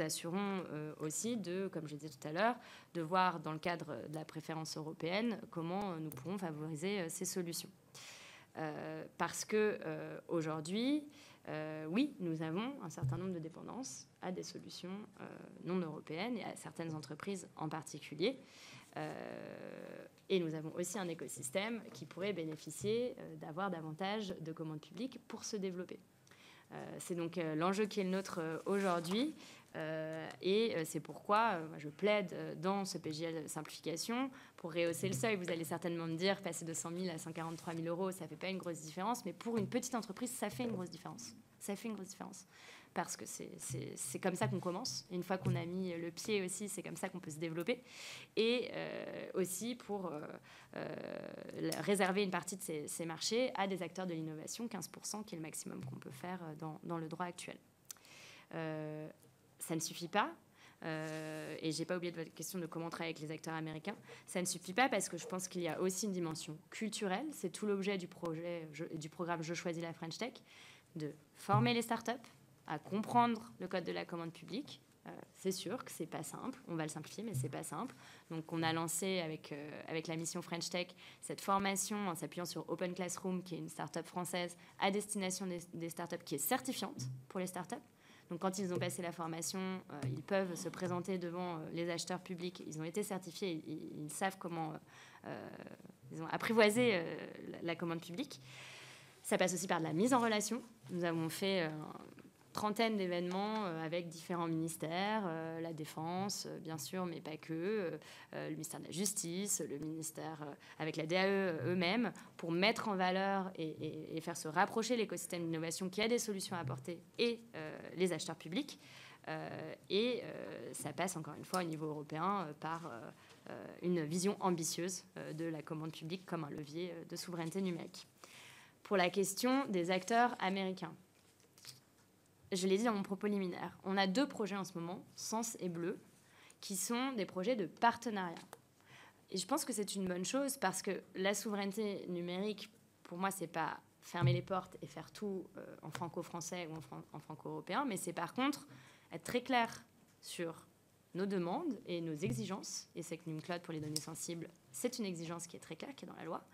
assurons aussi comme je disais tout à l'heure, de voir dans le cadre de la préférence européenne comment nous pourrons favoriser ces solutions. Parce que aujourd'hui, oui, nous avons un certain nombre de dépendances à des solutions non européennes et à certaines entreprises en particulier. Et nous avons aussi un écosystème qui pourrait bénéficier d'avoir davantage de commandes publiques pour se développer. C'est donc l'enjeu qui est le nôtre aujourd'hui. Et c'est pourquoi je plaide dans ce PJL simplification pour rehausser le seuil. Vous allez certainement me dire, passer de 100 000 à 143 000 euros, ça ne fait pas une grosse différence. Mais pour une petite entreprise, ça fait une grosse différence. Ça fait une grosse différence. Parce que c'est comme ça qu'on commence. Et une fois qu'on a mis le pied aussi, c'est comme ça qu'on peut se développer. Et aussi pour réserver une partie de ces marchés à des acteurs de l'innovation, 15%, qui est le maximum qu'on peut faire dans le droit actuel. Ça ne suffit pas. Et je n'ai pas oublié de votre question de comment travailler avec les acteurs américains. Ça ne suffit pas parce que je pense qu'il y a aussi une dimension culturelle. C'est tout l'objet du programme Je choisis la French Tech, de former les startups à comprendre le code de la commande publique. C'est sûr que c'est pas simple, on va le simplifier, mais c'est pas simple. Donc on a lancé avec la mission French Tech cette formation en s'appuyant sur Open Classroom, qui est une start-up française à destination des startups, qui est certifiante pour les startups. Donc quand ils ont passé la formation, ils peuvent se présenter devant les acheteurs publics. Ils ont été certifiés, ils savent comment ils ont apprivoisé la commande publique. Ça passe aussi par de la mise en relation. Nous avons fait trentaine d'événements avec différents ministères, la Défense, bien sûr, mais pas que, le ministère de la Justice, le ministère avec la DAE eux-mêmes, pour mettre en valeur et faire se rapprocher l'écosystème d'innovation qui a des solutions à apporter et les acheteurs publics. Ça passe encore une fois au niveau européen par une vision ambitieuse de la commande publique comme un levier de souveraineté numérique. Pour la question des acteurs américains, je l'ai dit dans mon propos liminaire, on a 2 projets en ce moment, Sens et Bleu, qui sont des projets de partenariat. Et je pense que c'est une bonne chose parce que la souveraineté numérique, pour moi, c'est pas fermer les portes et faire tout en franco-français ou en franco-européen, mais c'est par contre être très clair sur nos demandes et nos exigences. Et Secnum Cloud pour les données sensibles, c'est une exigence qui est très claire, qui est dans la loi.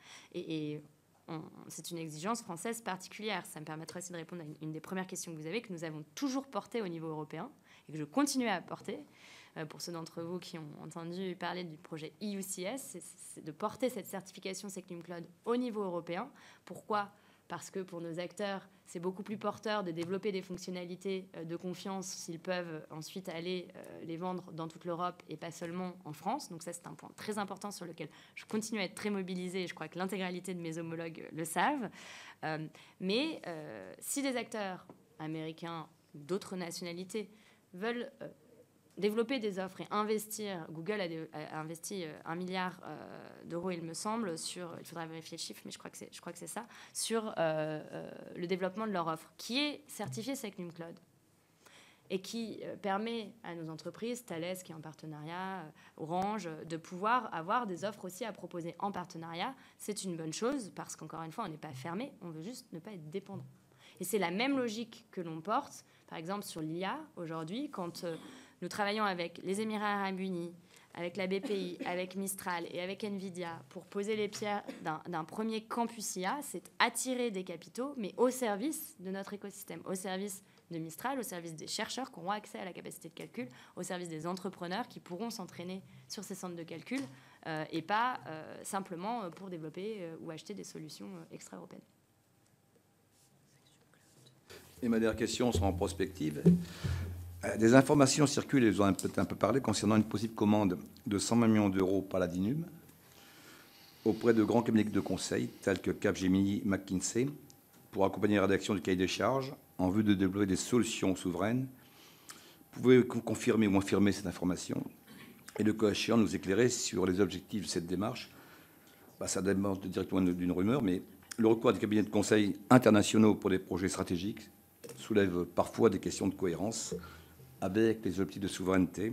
C'est une exigence française particulière. Ça me permettra aussi de répondre à une des premières questions que vous avez, que nous avons toujours portée au niveau européen et que je continue à porter. Pour ceux d'entre vous qui ont entendu parler du projet EUCS, c'est de porter cette certification Secnum Cloud au niveau européen. Pourquoi ? Parce que pour nos acteurs, c'est beaucoup plus porteur de développer des fonctionnalités de confiance s'ils peuvent ensuite aller les vendre dans toute l'Europe et pas seulement en France. Donc ça, c'est un point très important sur lequel je continue à être très mobilisée et je crois que l'intégralité de mes homologues le savent. Mais si des acteurs américains ou d'autres nationalités veulent développer des offres et investir, Google a investi 1 milliard d'euros, il me semble, sur, il faudra vérifier le chiffre, mais je crois que c'est ça, sur le développement de leur offre, qui est certifiée Secnum Cloud et qui permet à nos entreprises, Thales qui est en partenariat, Orange, de pouvoir avoir des offres aussi à proposer en partenariat. C'est une bonne chose parce qu'encore une fois, on n'est pas fermé, on veut juste ne pas être dépendant. Et c'est la même logique que l'on porte, par exemple, sur l'IA aujourd'hui, quand nous travaillons avec les Émirats arabes unis, avec la BPI, avec Mistral et avec NVIDIA pour poser les pierres d'un premier campus IA. C'est attirer des capitaux, mais au service de notre écosystème, au service de Mistral, au service des chercheurs qui auront accès à la capacité de calcul, au service des entrepreneurs qui pourront s'entraîner sur ces centres de calcul et pas simplement pour développer ou acheter des solutions extra-européennes. Et ma dernière question sera en prospective. Des informations circulent, et vous en avez peut-être un peu parlé, concernant une possible commande de 120 millions d'euros par la DINUM auprès de grands cabinets de conseil tels que Capgemini, McKinsey, pour accompagner la rédaction du cahier des charges en vue de développer des solutions souveraines. Pouvez-vous confirmer ou infirmer cette information et, le cas échéant, nous éclairer sur les objectifs de cette démarche? Ça déborde directement d'une rumeur, mais le recours à des cabinets de conseil internationaux pour des projets stratégiques soulève parfois des questions de cohérence avec les objectifs de souveraineté.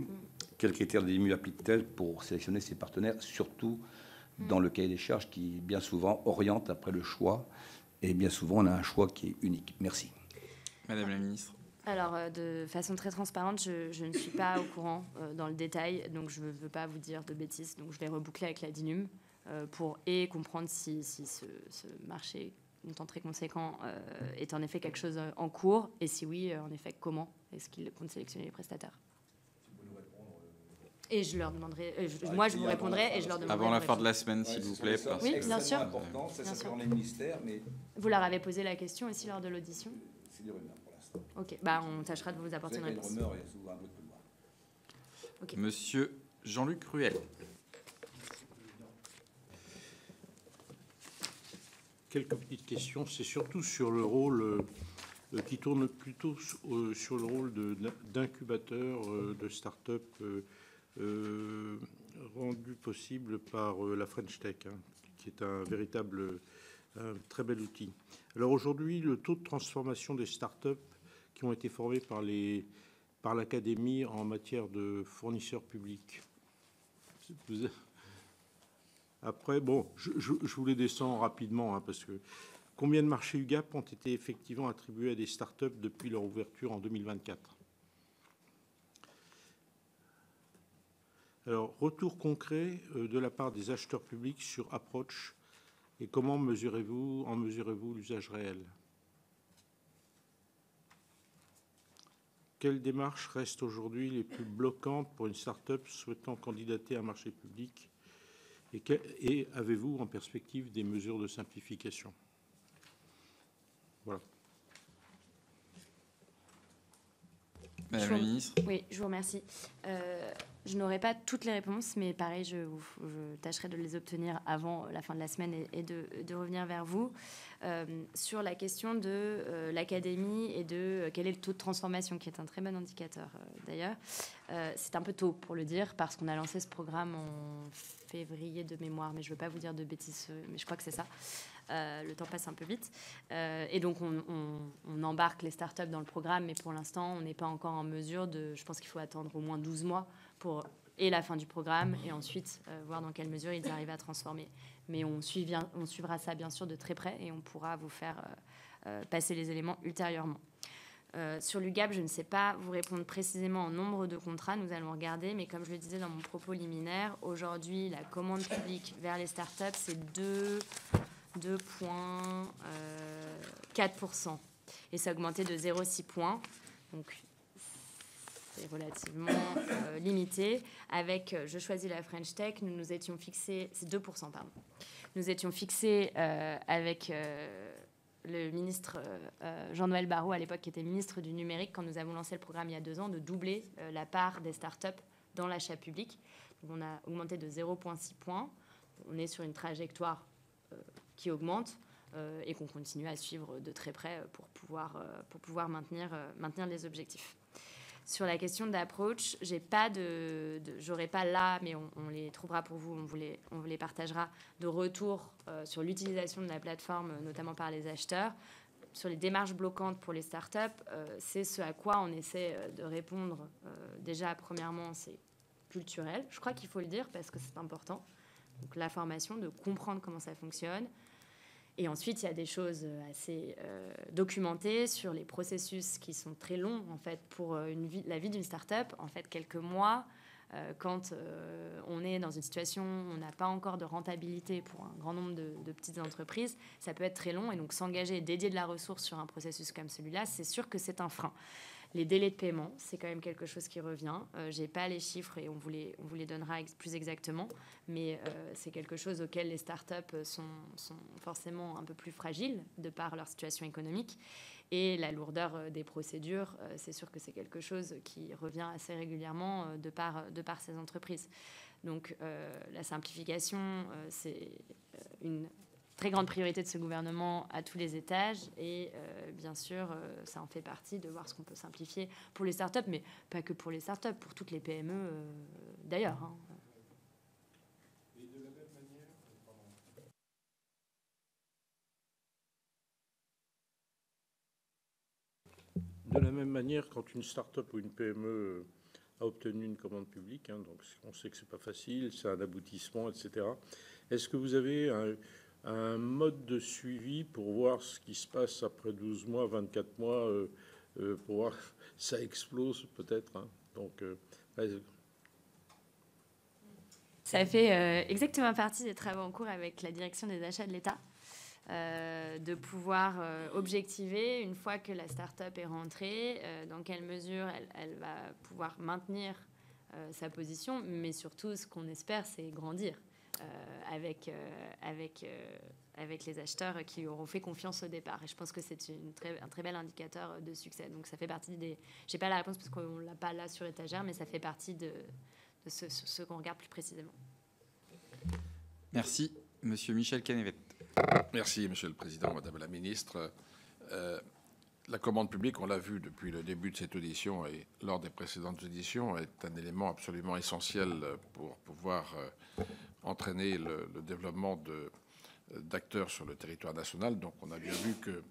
Quels critères de DIMU applique-t-elle pour sélectionner ses partenaires, surtout dans le cahier des charges qui, bien souvent, oriente après le choix. Et bien souvent, on a un choix qui est unique. Merci. Madame la ministre. Alors, de façon très transparente, je ne suis pas au courant dans le détail, donc je ne veux pas vous dire de bêtises. Donc, je vais reboucler avec la DINUM pour comprendre si ce marché montant très conséquent est en effet quelque chose en cours, et si oui, en effet, comment est-ce qu'ils comptent sélectionner les prestataires. Et je leur demanderai, moi je vous répondrai et je leur demanderai. Avant la fin de la semaine, s'il vous plaît. Oui, bien sûr. Important, c'est ça dans les ministères, mais vous leur avez posé la question aussi lors de l'audition? C'est des rumeurs pour l'instant. Ok, on tâchera de vous apporter une réponse. Une rumeur, il y a souvent un peu de pouvoir. Okay. Monsieur Jean-Luc Ruel. Quelques petites questions. C'est surtout sur le rôle qui tourne plutôt sur le rôle d'incubateur de start-up rendu possible par la French Tech, qui est un véritable, très bel outil. Alors aujourd'hui, le taux de transformation des start-up qui ont été formés par l'Académie en matière de fournisseurs publics. Après, bon, je vous les descends rapidement, parce que combien de marchés UGAP ont été effectivement attribués à des start-up depuis leur ouverture en 2024? Alors, retour concret de la part des acheteurs publics sur Approach et comment en mesurez-vous l'usage réel? Quelles démarches restent aujourd'hui les plus bloquantes pour une start-up souhaitant candidater à un marché public? Et avez-vous en perspective des mesures de simplification? Voilà. Madame la ministre. Oui, je vous remercie. Je n'aurai pas toutes les réponses, mais pareil, je tâcherai de les obtenir avant la fin de la semaine et de revenir vers vous. Sur la question de l'académie et de quel est le taux de transformation, qui est un très bon indicateur d'ailleurs. C'est un peu tôt pour le dire, parce qu'on a lancé ce programme en février de mémoire, mais je ne veux pas vous dire de bêtises, mais je crois que c'est ça. Le temps passe un peu vite. Et donc, on embarque les startups dans le programme, mais pour l'instant, on n'est pas encore en mesure de... Je pense qu'il faut attendre au moins 12 mois pour la fin du programme et ensuite voir dans quelle mesure ils arrivent à transformer. Mais on suivra ça, bien sûr, de très près et on pourra vous faire passer les éléments ultérieurement. Sur l'UGAP, je ne sais pas vous répondre précisément en nombre de contrats. Nous allons regarder, mais comme je le disais dans mon propos liminaire, aujourd'hui, la commande publique vers les startups, c'est 2,4%. Et ça a augmenté de 0,6 points. Donc, c'est relativement limité. Avec Je choisis la French Tech, nous nous étions fixés, c'est 2%, pardon. Nous étions fixés avec le ministre Jean-Noël Barrot, à l'époque, qui était ministre du numérique, quand nous avons lancé le programme il y a 2 ans, de doubler la part des startups dans l'achat public. Donc on a augmenté de 0,6 points. On est sur une trajectoire qui augmente et qu'on continue à suivre de très près pour pouvoir maintenir les objectifs. Sur la question d'approach, j'aurais pas là, mais on les trouvera pour vous, on vous les partagera, de retour sur l'utilisation de la plateforme, notamment par les acheteurs. Sur les démarches bloquantes pour les startups, c'est ce à quoi on essaie de répondre. Déjà, premièrement, c'est culturel. Je crois qu'il faut le dire parce que c'est important. Donc la formation, de comprendre comment ça fonctionne. Et ensuite, il y a des choses assez documentées sur les processus qui sont très longs, en fait, pour la vie d'une start-up. En fait, quelques mois, quand on est dans une situation où on n'a pas encore de rentabilité pour un grand nombre de petites entreprises, ça peut être très long. Et donc, s'engager et dédier de la ressource sur un processus comme celui-là, c'est sûr que c'est un frein. Les délais de paiement, c'est quand même quelque chose qui revient. Je n'ai pas les chiffres et on vous les donnera plus exactement, mais c'est quelque chose auquel les startups sont forcément un peu plus fragiles de par leur situation économique. Et la lourdeur des procédures, c'est sûr que c'est quelque chose qui revient assez régulièrement de par ces entreprises. Donc la simplification, c'est une très grande priorité de ce gouvernement à tous les étages et bien sûr ça en fait partie de voir ce qu'on peut simplifier pour les startups, mais pas que pour les startups, pour toutes les PME d'ailleurs. Hein. Et de la même manière, de la même manière, quand une start-up ou une PME a obtenu une commande publique, hein, donc on sait que c'est pas facile, c'est un aboutissement, etc. Est-ce que vous avez un mode de suivi pour voir ce qui se passe après 12 mois, 24 mois, pour voir ça explose peut-être, hein. Donc, ça fait exactement partie des travaux en cours avec la direction des achats de l'État, de pouvoir objectiver, une fois que la start-up est rentrée, dans quelle mesure elle va pouvoir maintenir sa position, mais surtout, ce qu'on espère, c'est grandir. Avec les acheteurs qui lui auront fait confiance au départ. Et je pense que c'est un très bel indicateur de succès. Donc ça fait partie des... Je n'ai pas la réponse parce qu'on ne l'a pas là sur l'étagère, mais ça fait partie de ce qu'on regarde plus précisément. Merci. Monsieur Michel Canévet. Merci, Monsieur le Président, Madame la Ministre. La commande publique, on l'a vu depuis le début de cette audition et lors des précédentes auditions, est un élément absolument essentiel pour pouvoir entraîner le développement d'acteurs sur le territoire national. Donc on a bien vu que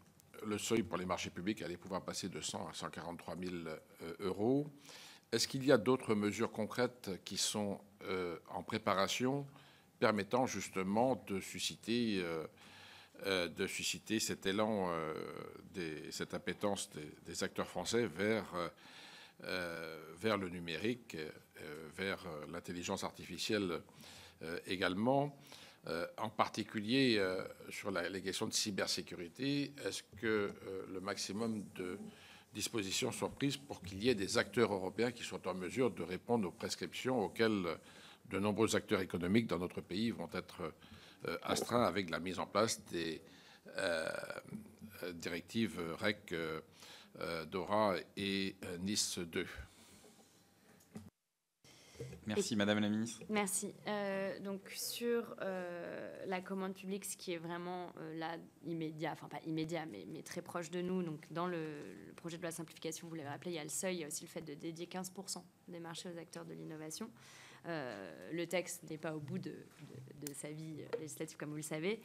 le seuil pour les marchés publics allait pouvoir passer de 100 à 143 000 euros. Est-ce qu'il y a d'autres mesures concrètes qui sont en préparation permettant justement de susciter cet élan, cette appétence des acteurs français vers le numérique, vers l'intelligence artificielle également, en particulier sur les questions de cybersécurité. Est-ce que le maximum de dispositions sont prises pour qu'il y ait des acteurs européens qui soient en mesure de répondre aux prescriptions auxquelles de nombreux acteurs économiques dans notre pays vont être astreints avec la mise en place des directives REC, DORA et Nice 2. Merci, Madame la Ministre. Merci. Donc, sur la commande publique, ce qui est vraiment là immédiat, enfin pas immédiat, mais très proche de nous, donc dans le projet de loi simplification, vous l'avez rappelé, il y a le seuil, il y a aussi le fait de dédier 15% des marchés aux acteurs de l'innovation. Le texte n'est pas au bout de sa vie législative, comme vous le savez,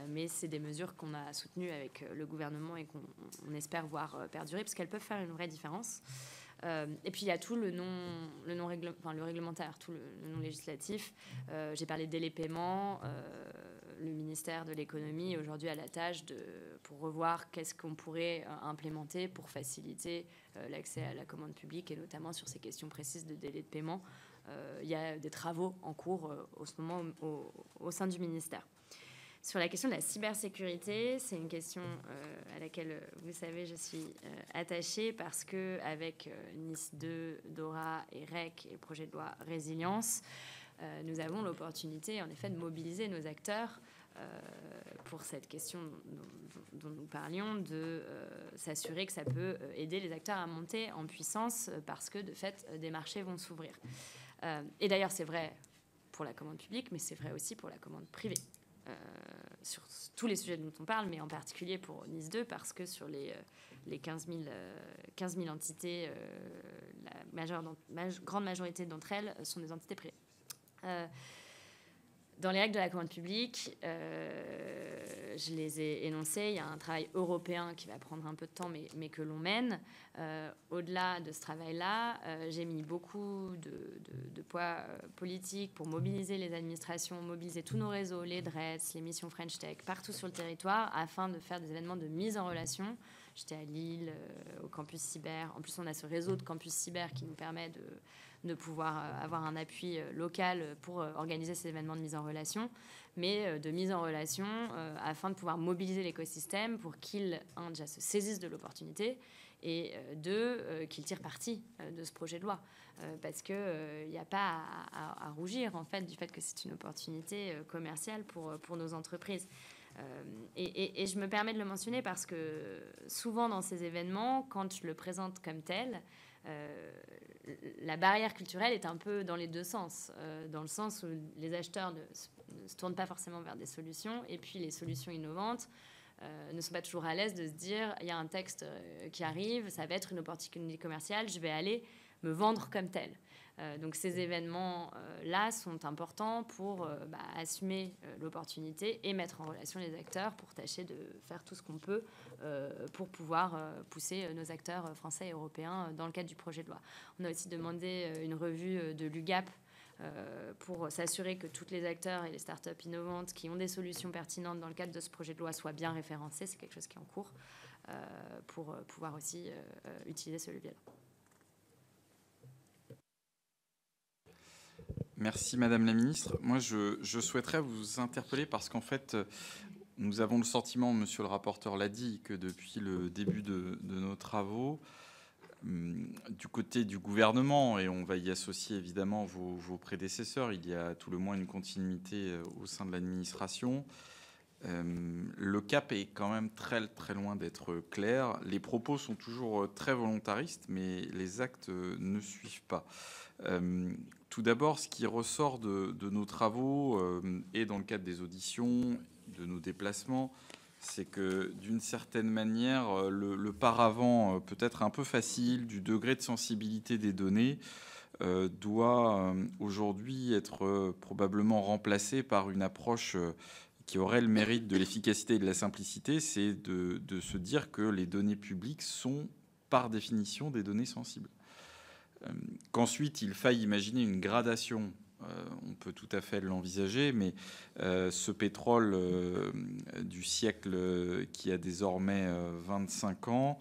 mais c'est des mesures qu'on a soutenues avec le gouvernement et qu'on espère voir perdurer, parce qu'elles peuvent faire une vraie différence. Et puis il y a tout le réglementaire, tout le non législatif. J'ai parlé de délai paiement. Le ministère de l'économie aujourd'hui a la tâche pour revoir qu'est-ce qu'on pourrait implémenter pour faciliter l'accès à la commande publique, et notamment sur ces questions précises de délai de paiement. Il y a des travaux en cours en ce moment au sein du ministère. Sur la question de la cybersécurité, c'est une question à laquelle, vous savez, je suis attachée parce qu'avec Nice 2, DORA et REC et le projet de loi Résilience, nous avons l'opportunité, en effet, de mobiliser nos acteurs pour cette question dont nous parlions, de s'assurer que ça peut aider les acteurs à monter en puissance parce que, de fait, des marchés vont s'ouvrir. Et d'ailleurs, c'est vrai pour la commande publique, mais c'est vrai aussi pour la commande privée. Sur tous les sujets dont on parle, mais en particulier pour Nice 2, parce que sur les 15 000 entités, la grande majorité d'entre elles sont des entités privées. Dans les règles de la commande publique, je les ai énoncées. Il y a un travail européen qui va prendre un peu de temps, mais que l'on mène. Au-delà de ce travail-là, j'ai mis beaucoup de poids politique pour mobiliser les administrations, mobiliser tous nos réseaux, les DRETS, les missions French Tech, partout sur le territoire, afin de faire des événements de mise en relation. J'étais à Lille, au campus cyber. En plus, on a ce réseau de campus cyber qui nous permet de pouvoir avoir un appui local pour organiser ces événements de mise en relation, mais de mise en relation afin de pouvoir mobiliser l'écosystème pour qu'il, déjà se saisisse de l'opportunité et deux, qu'il tire parti de ce projet de loi. Parce qu'il n'y a pas à rougir, en fait, du fait que c'est une opportunité commerciale pour nos entreprises. Et je me permets de le mentionner parce que souvent dans ces événements, quand je le présente comme tel, la barrière culturelle est un peu dans les deux sens, dans le sens où les acheteurs ne se tournent pas forcément vers des solutions, et puis les solutions innovantes ne sont pas toujours à l'aise de se dire il y a un texte qui arrive, ça va être une opportunité commerciale, je vais aller me vendre comme tel. Donc ces événements-là sont importants pour assumer l'opportunité et mettre en relation les acteurs pour tâcher de faire tout ce qu'on peut pour pouvoir pousser nos acteurs français et européens dans le cadre du projet de loi. On a aussi demandé une revue de l'UGAP pour s'assurer que tous les acteurs et les startups innovantes qui ont des solutions pertinentes dans le cadre de ce projet de loi soient bien référencés. C'est quelque chose qui est en cours pour pouvoir aussi utiliser ce levier-là. Merci Madame la Ministre. Moi, je souhaiterais vous interpeller parce qu'en fait, nous avons le sentiment, Monsieur le rapporteur l'a dit, que depuis le début de nos travaux, du côté du gouvernement, et on va y associer évidemment vos prédécesseurs, il y a à tout le moins une continuité au sein de l'administration. Le cap est quand même très, très loin d'être clair. Les propos sont toujours très volontaristes, mais les actes ne suivent pas. Tout d'abord, ce qui ressort de nos travaux et dans le cadre des auditions, de nos déplacements, c'est que d'une certaine manière, le paravent peut-être un peu facile du degré de sensibilité des données doit aujourd'hui être probablement remplacé par une approche qui aurait le mérite de l'efficacité et de la simplicité, c'est de se dire que les données publiques sont par définition des données sensibles. Qu'ensuite il faille imaginer une gradation, on peut tout à fait l'envisager, mais ce pétrole du siècle qui a désormais 25 ans,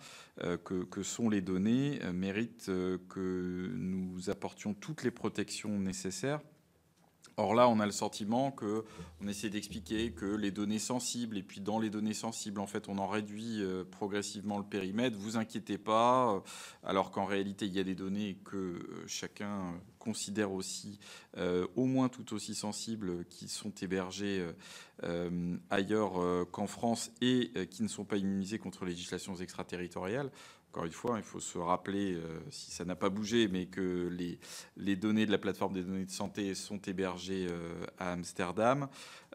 que sont les données, mérite que nous apportions toutes les protections nécessaires. Or là, on a le sentiment qu'on essaie d'expliquer que les données sensibles, et puis dans les données sensibles, en fait, on en réduit progressivement le périmètre. Vous inquiétez pas, alors qu'en réalité, il y a des données que chacun considère aussi au moins tout aussi sensibles, qui sont hébergées ailleurs qu'en France et qui ne sont pas immunisées contre les législations extraterritoriales. Encore une fois, il faut se rappeler, si ça n'a pas bougé, mais que les données de la plateforme des données de santé sont hébergées à Amsterdam,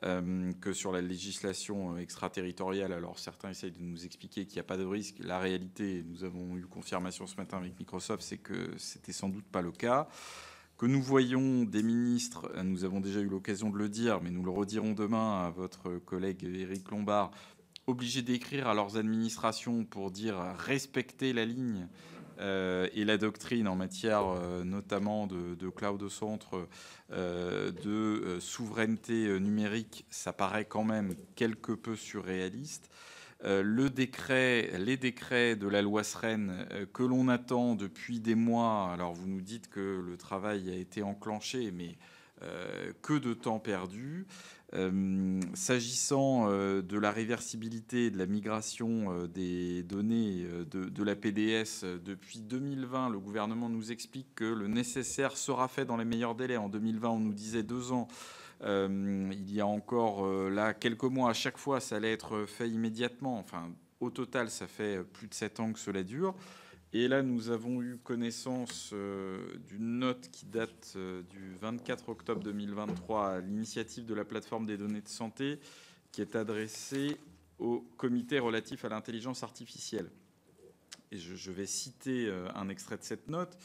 que sur la législation extraterritoriale, alors certains essayent de nous expliquer qu'il n'y a pas de risque. La réalité, nous avons eu confirmation ce matin avec Microsoft, c'est que c'était sans doute pas le cas. Que nous voyons des ministres, nous avons déjà eu l'occasion de le dire, mais nous le redirons demain à votre collègue Éric Lombard, obligés d'écrire à leurs administrations pour dire respecter la ligne et la doctrine en matière notamment de cloud au centre, de souveraineté numérique, ça paraît quand même quelque peu surréaliste. Les décrets de la loi SREN que l'on attend depuis des mois, alors vous nous dites que le travail a été enclenché, mais Que de temps perdu. S'agissant de la réversibilité et de la migration des données de la PDS, depuis 2020, le gouvernement nous explique que le nécessaire sera fait dans les meilleurs délais. En 2020, on nous disait 2 ans. Il y a encore là quelques mois, à chaque fois, ça allait être fait immédiatement. Enfin, au total, ça fait plus de 7 ans que cela dure. Et là, nous avons eu connaissance d'une note qui date du 24 octobre 2023 à l'initiative de la plateforme des données de santé, qui est adressée au comité relatif à l'intelligence artificielle. Et je vais citer un extrait de cette note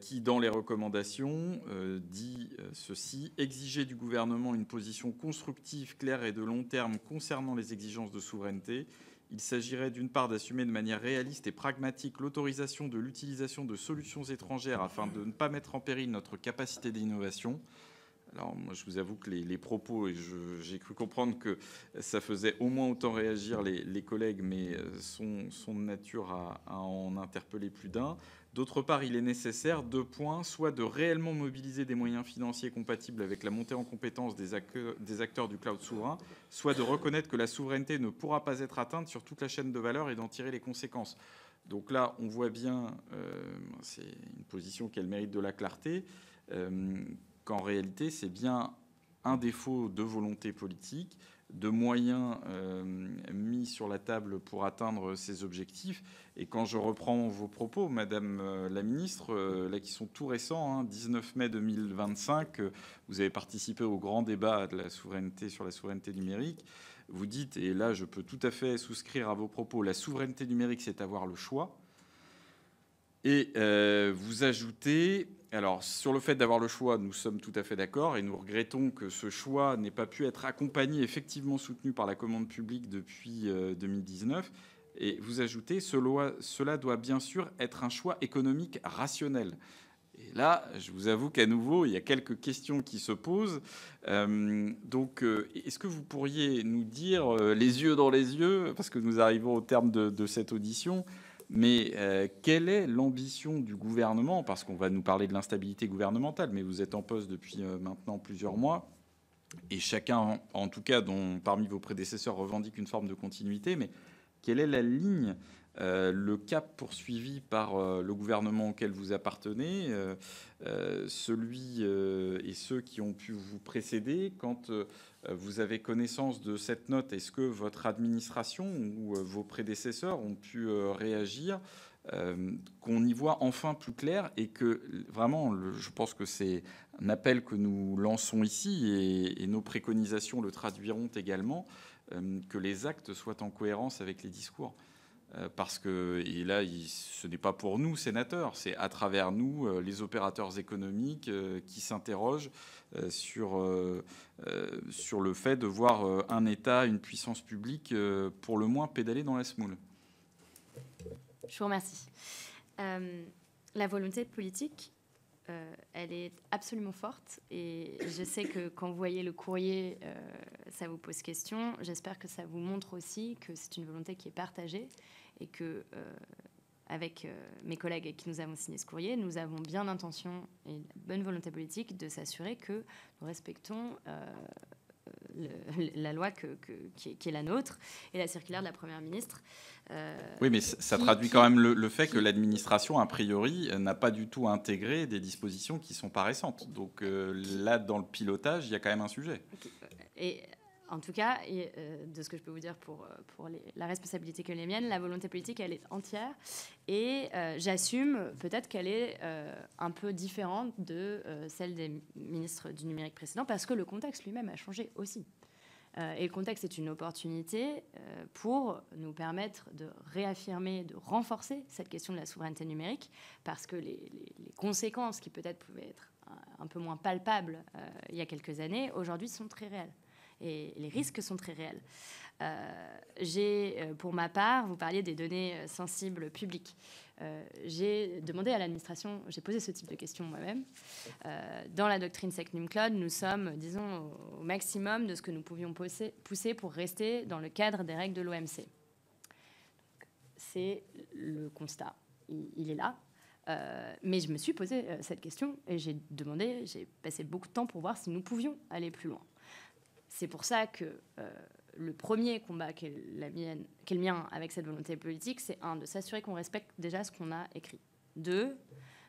qui, dans les recommandations, dit ceci: exiger du gouvernement une position constructive, claire et de long terme concernant les exigences de souveraineté. Il s'agirait d'une part d'assumer de manière réaliste et pragmatique l'autorisation de l'utilisation de solutions étrangères afin de ne pas mettre en péril notre capacité d'innovation. Alors moi je vous avoue que les propos, et j'ai cru comprendre que ça faisait au moins autant réagir les collègues, mais sont de nature à en interpeller plus d'un. D'autre part, il est nécessaire, 2 points, soit de réellement mobiliser des moyens financiers compatibles avec la montée en compétence des acteurs du cloud souverain, soit de reconnaître que la souveraineté ne pourra pas être atteinte sur toute la chaîne de valeur et d'en tirer les conséquences. Donc là, on voit bien, c'est une position qui a le mérite de la clarté, qu'en réalité, c'est bien un défaut de volonté politique, de moyens mis sur la table pour atteindre ces objectifs. Et quand je reprends vos propos, Madame la Ministre, là qui sont tout récents, 19 mai 2025, vous avez participé au grand débat de la souveraineté sur la souveraineté numérique. Vous dites, et là je peux tout à fait souscrire à vos propos, la souveraineté numérique, c'est avoir le choix. Et vous ajoutez, alors sur le fait d'avoir le choix, nous sommes tout à fait d'accord et nous regrettons que ce choix n'ait pas pu être accompagné, effectivement soutenu par la commande publique depuis 2019. Et vous ajoutez, cela doit bien sûr être un choix économique rationnel. Et là, je vous avoue qu'à nouveau, il y a quelques questions qui se posent. Donc, est-ce que vous pourriez nous dire, les yeux dans les yeux, parce que nous arrivons au terme de cette audition, mais quelle est l'ambition du gouvernement? Parce qu'on va nous parler de l'instabilité gouvernementale, mais vous êtes en poste depuis maintenant plusieurs mois, et chacun, en tout cas, dont parmi vos prédécesseurs revendique une forme de continuité, mais quelle est la ligne, le cap poursuivi par le gouvernement auquel vous appartenez, celui et ceux qui ont pu vous précéder? Quand vous avez connaissance de cette note, est-ce que votre administration ou vos prédécesseurs ont pu réagir, qu'on y voit enfin plus clair et que vraiment, je pense que c'est un appel que nous lançons ici et nos préconisations le traduiront également, que les actes soient en cohérence avec les discours. Parce que, et là, ce n'est pas pour nous, sénateurs, c'est à travers nous, les opérateurs économiques, qui s'interrogent sur le fait de voir un État, une puissance publique, pour le moins pédaler dans la semoule. Je vous remercie. La volonté politique, elle est absolument forte. Et je sais que quand vous voyez le courrier, ça vous pose question. J'espère que ça vous montre aussi que c'est une volonté qui est partagée et que, avec mes collègues avec qui nous avons signé ce courrier, nous avons bien l'intention et la bonne volonté politique de s'assurer que nous respectons la loi qui est la nôtre et la circulaire de la Première ministre. Oui, mais ça traduit quand même le fait que l'administration, a priori, n'a pas du tout intégré des dispositions qui ne sont pas récentes. Donc là, dans le pilotage, il y a quand même un sujet. Et en tout cas, de ce que je peux vous dire pour la responsabilité que les miennes, la volonté politique, elle est entière. Et j'assume peut-être qu'elle est un peu différente de celle des ministres du numérique précédents, parce que le contexte lui-même a changé aussi. Et le contexte est une opportunité pour nous permettre de réaffirmer, de renforcer cette question de la souveraineté numérique, parce que les conséquences qui peut-être pouvaient être un peu moins palpables il y a quelques années, aujourd'hui sont très réelles. Et les risques sont très réels. Pour ma part, vous parliez des données sensibles publiques. J'ai demandé à l'administration, j'ai posé ce type de questions moi-même. Dans la doctrine SecNumCloud, nous sommes, disons, au maximum de ce que nous pouvions pousser pour rester dans le cadre des règles de l'OMC. C'est le constat. Il est là. Mais je me suis posé cette question et j'ai passé beaucoup de temps pour voir si nous pouvions aller plus loin. C'est pour ça que le premier combat qui est le mien avec cette volonté politique, c'est de s'assurer qu'on respecte déjà ce qu'on a écrit. Deux,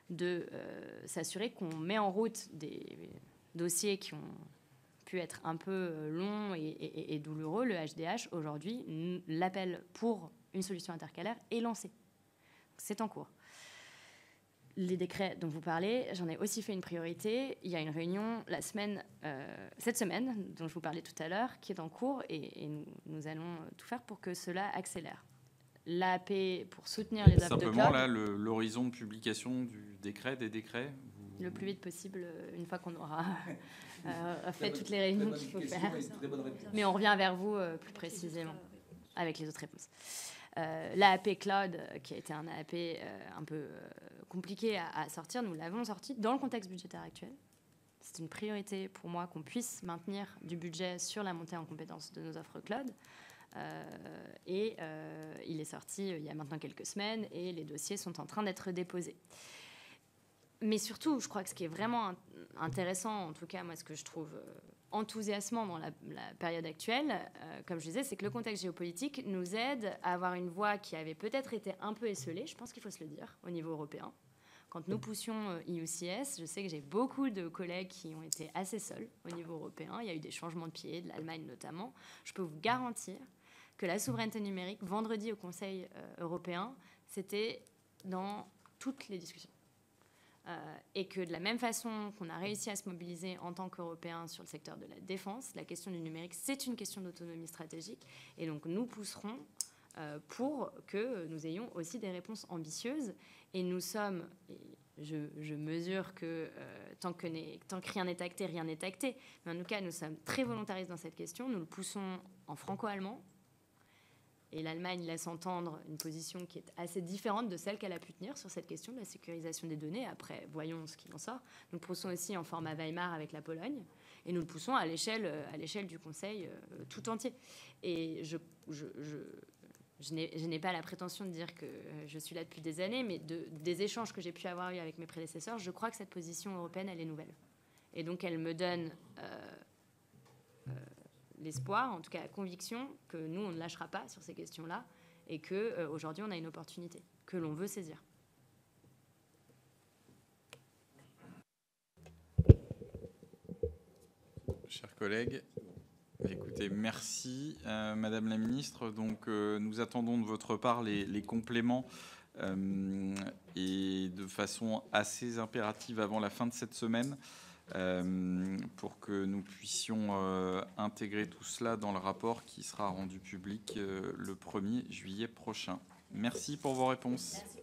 de s'assurer qu'on met en route des dossiers qui ont pu être un peu longs et douloureux. Le HDH, aujourd'hui, l'appel pour une solution intercalaire est lancé. C'est en cours. Les décrets dont vous parlez, j'en ai aussi fait une priorité. Il y a une réunion cette semaine, dont je vous parlais tout à l'heure, qui est en cours et nous allons tout faire pour que cela accélère. L'AAP pour soutenir les offres de cloud. Simplement, là, l'horizon de publication des décrets le plus vite possible, une fois qu'on aura fait toutes les réunions qu'il faut faire. Mais on revient vers vous plus précisément avec les autres réponses. L'AAP Cloud, qui a été un AAP un peu compliqué à sortir, nous l'avons sorti dans le contexte budgétaire actuel. C'est une priorité pour moi qu'on puisse maintenir du budget sur la montée en compétences de nos offres cloud. Il est sorti il y a maintenant quelques semaines et les dossiers sont en train d'être déposés. Mais surtout, je crois que ce qui est vraiment intéressant, en tout cas moi ce que je trouve enthousiasmant dans la période actuelle, comme je disais, c'est que le contexte géopolitique nous aide à avoir une voie qui avait peut-être été un peu esselée, je pense qu'il faut se le dire, au niveau européen. Quand nous poussions EUCS, je sais que j'ai beaucoup de collègues qui ont été assez seuls au niveau européen. Il y a eu des changements de pied, de l'Allemagne notamment. Je peux vous garantir que la souveraineté numérique, vendredi au Conseil européen, c'était dans toutes les discussions. Et que de la même façon qu'on a réussi à se mobiliser en tant qu'Européens sur le secteur de la défense, la question du numérique, c'est une question d'autonomie stratégique. Et donc nous pousserons pour que nous ayons aussi des réponses ambitieuses. Et nous sommes, je mesure que tant que rien n'est acté, rien n'est acté. Mais en tout cas, nous sommes très volontaristes dans cette question. Nous le poussons en franco-allemand. Et l'Allemagne laisse entendre une position qui est assez différente de celle qu'elle a pu tenir sur cette question de la sécurisation des données. Après, voyons ce qu'il en sort. Nous le poussons aussi en format Weimar avec la Pologne. Et nous le poussons à l'échelle du Conseil tout entier. Et je n'ai pas la prétention de dire que je suis là depuis des années, mais des échanges que j'ai pu avoir eu avec mes prédécesseurs, je crois que cette position européenne, elle est nouvelle. Et donc, elle me donne l'espoir, en tout cas la conviction, que nous, on ne lâchera pas sur ces questions-là et qu'aujourd'hui, on a une opportunité que l'on veut saisir. Chers collègues, écoutez, merci Madame la Ministre. Donc, nous attendons de votre part les compléments et de façon assez impérative avant la fin de cette semaine pour que nous puissions intégrer tout cela dans le rapport qui sera rendu public le 1er juillet prochain. Merci pour vos réponses. Merci.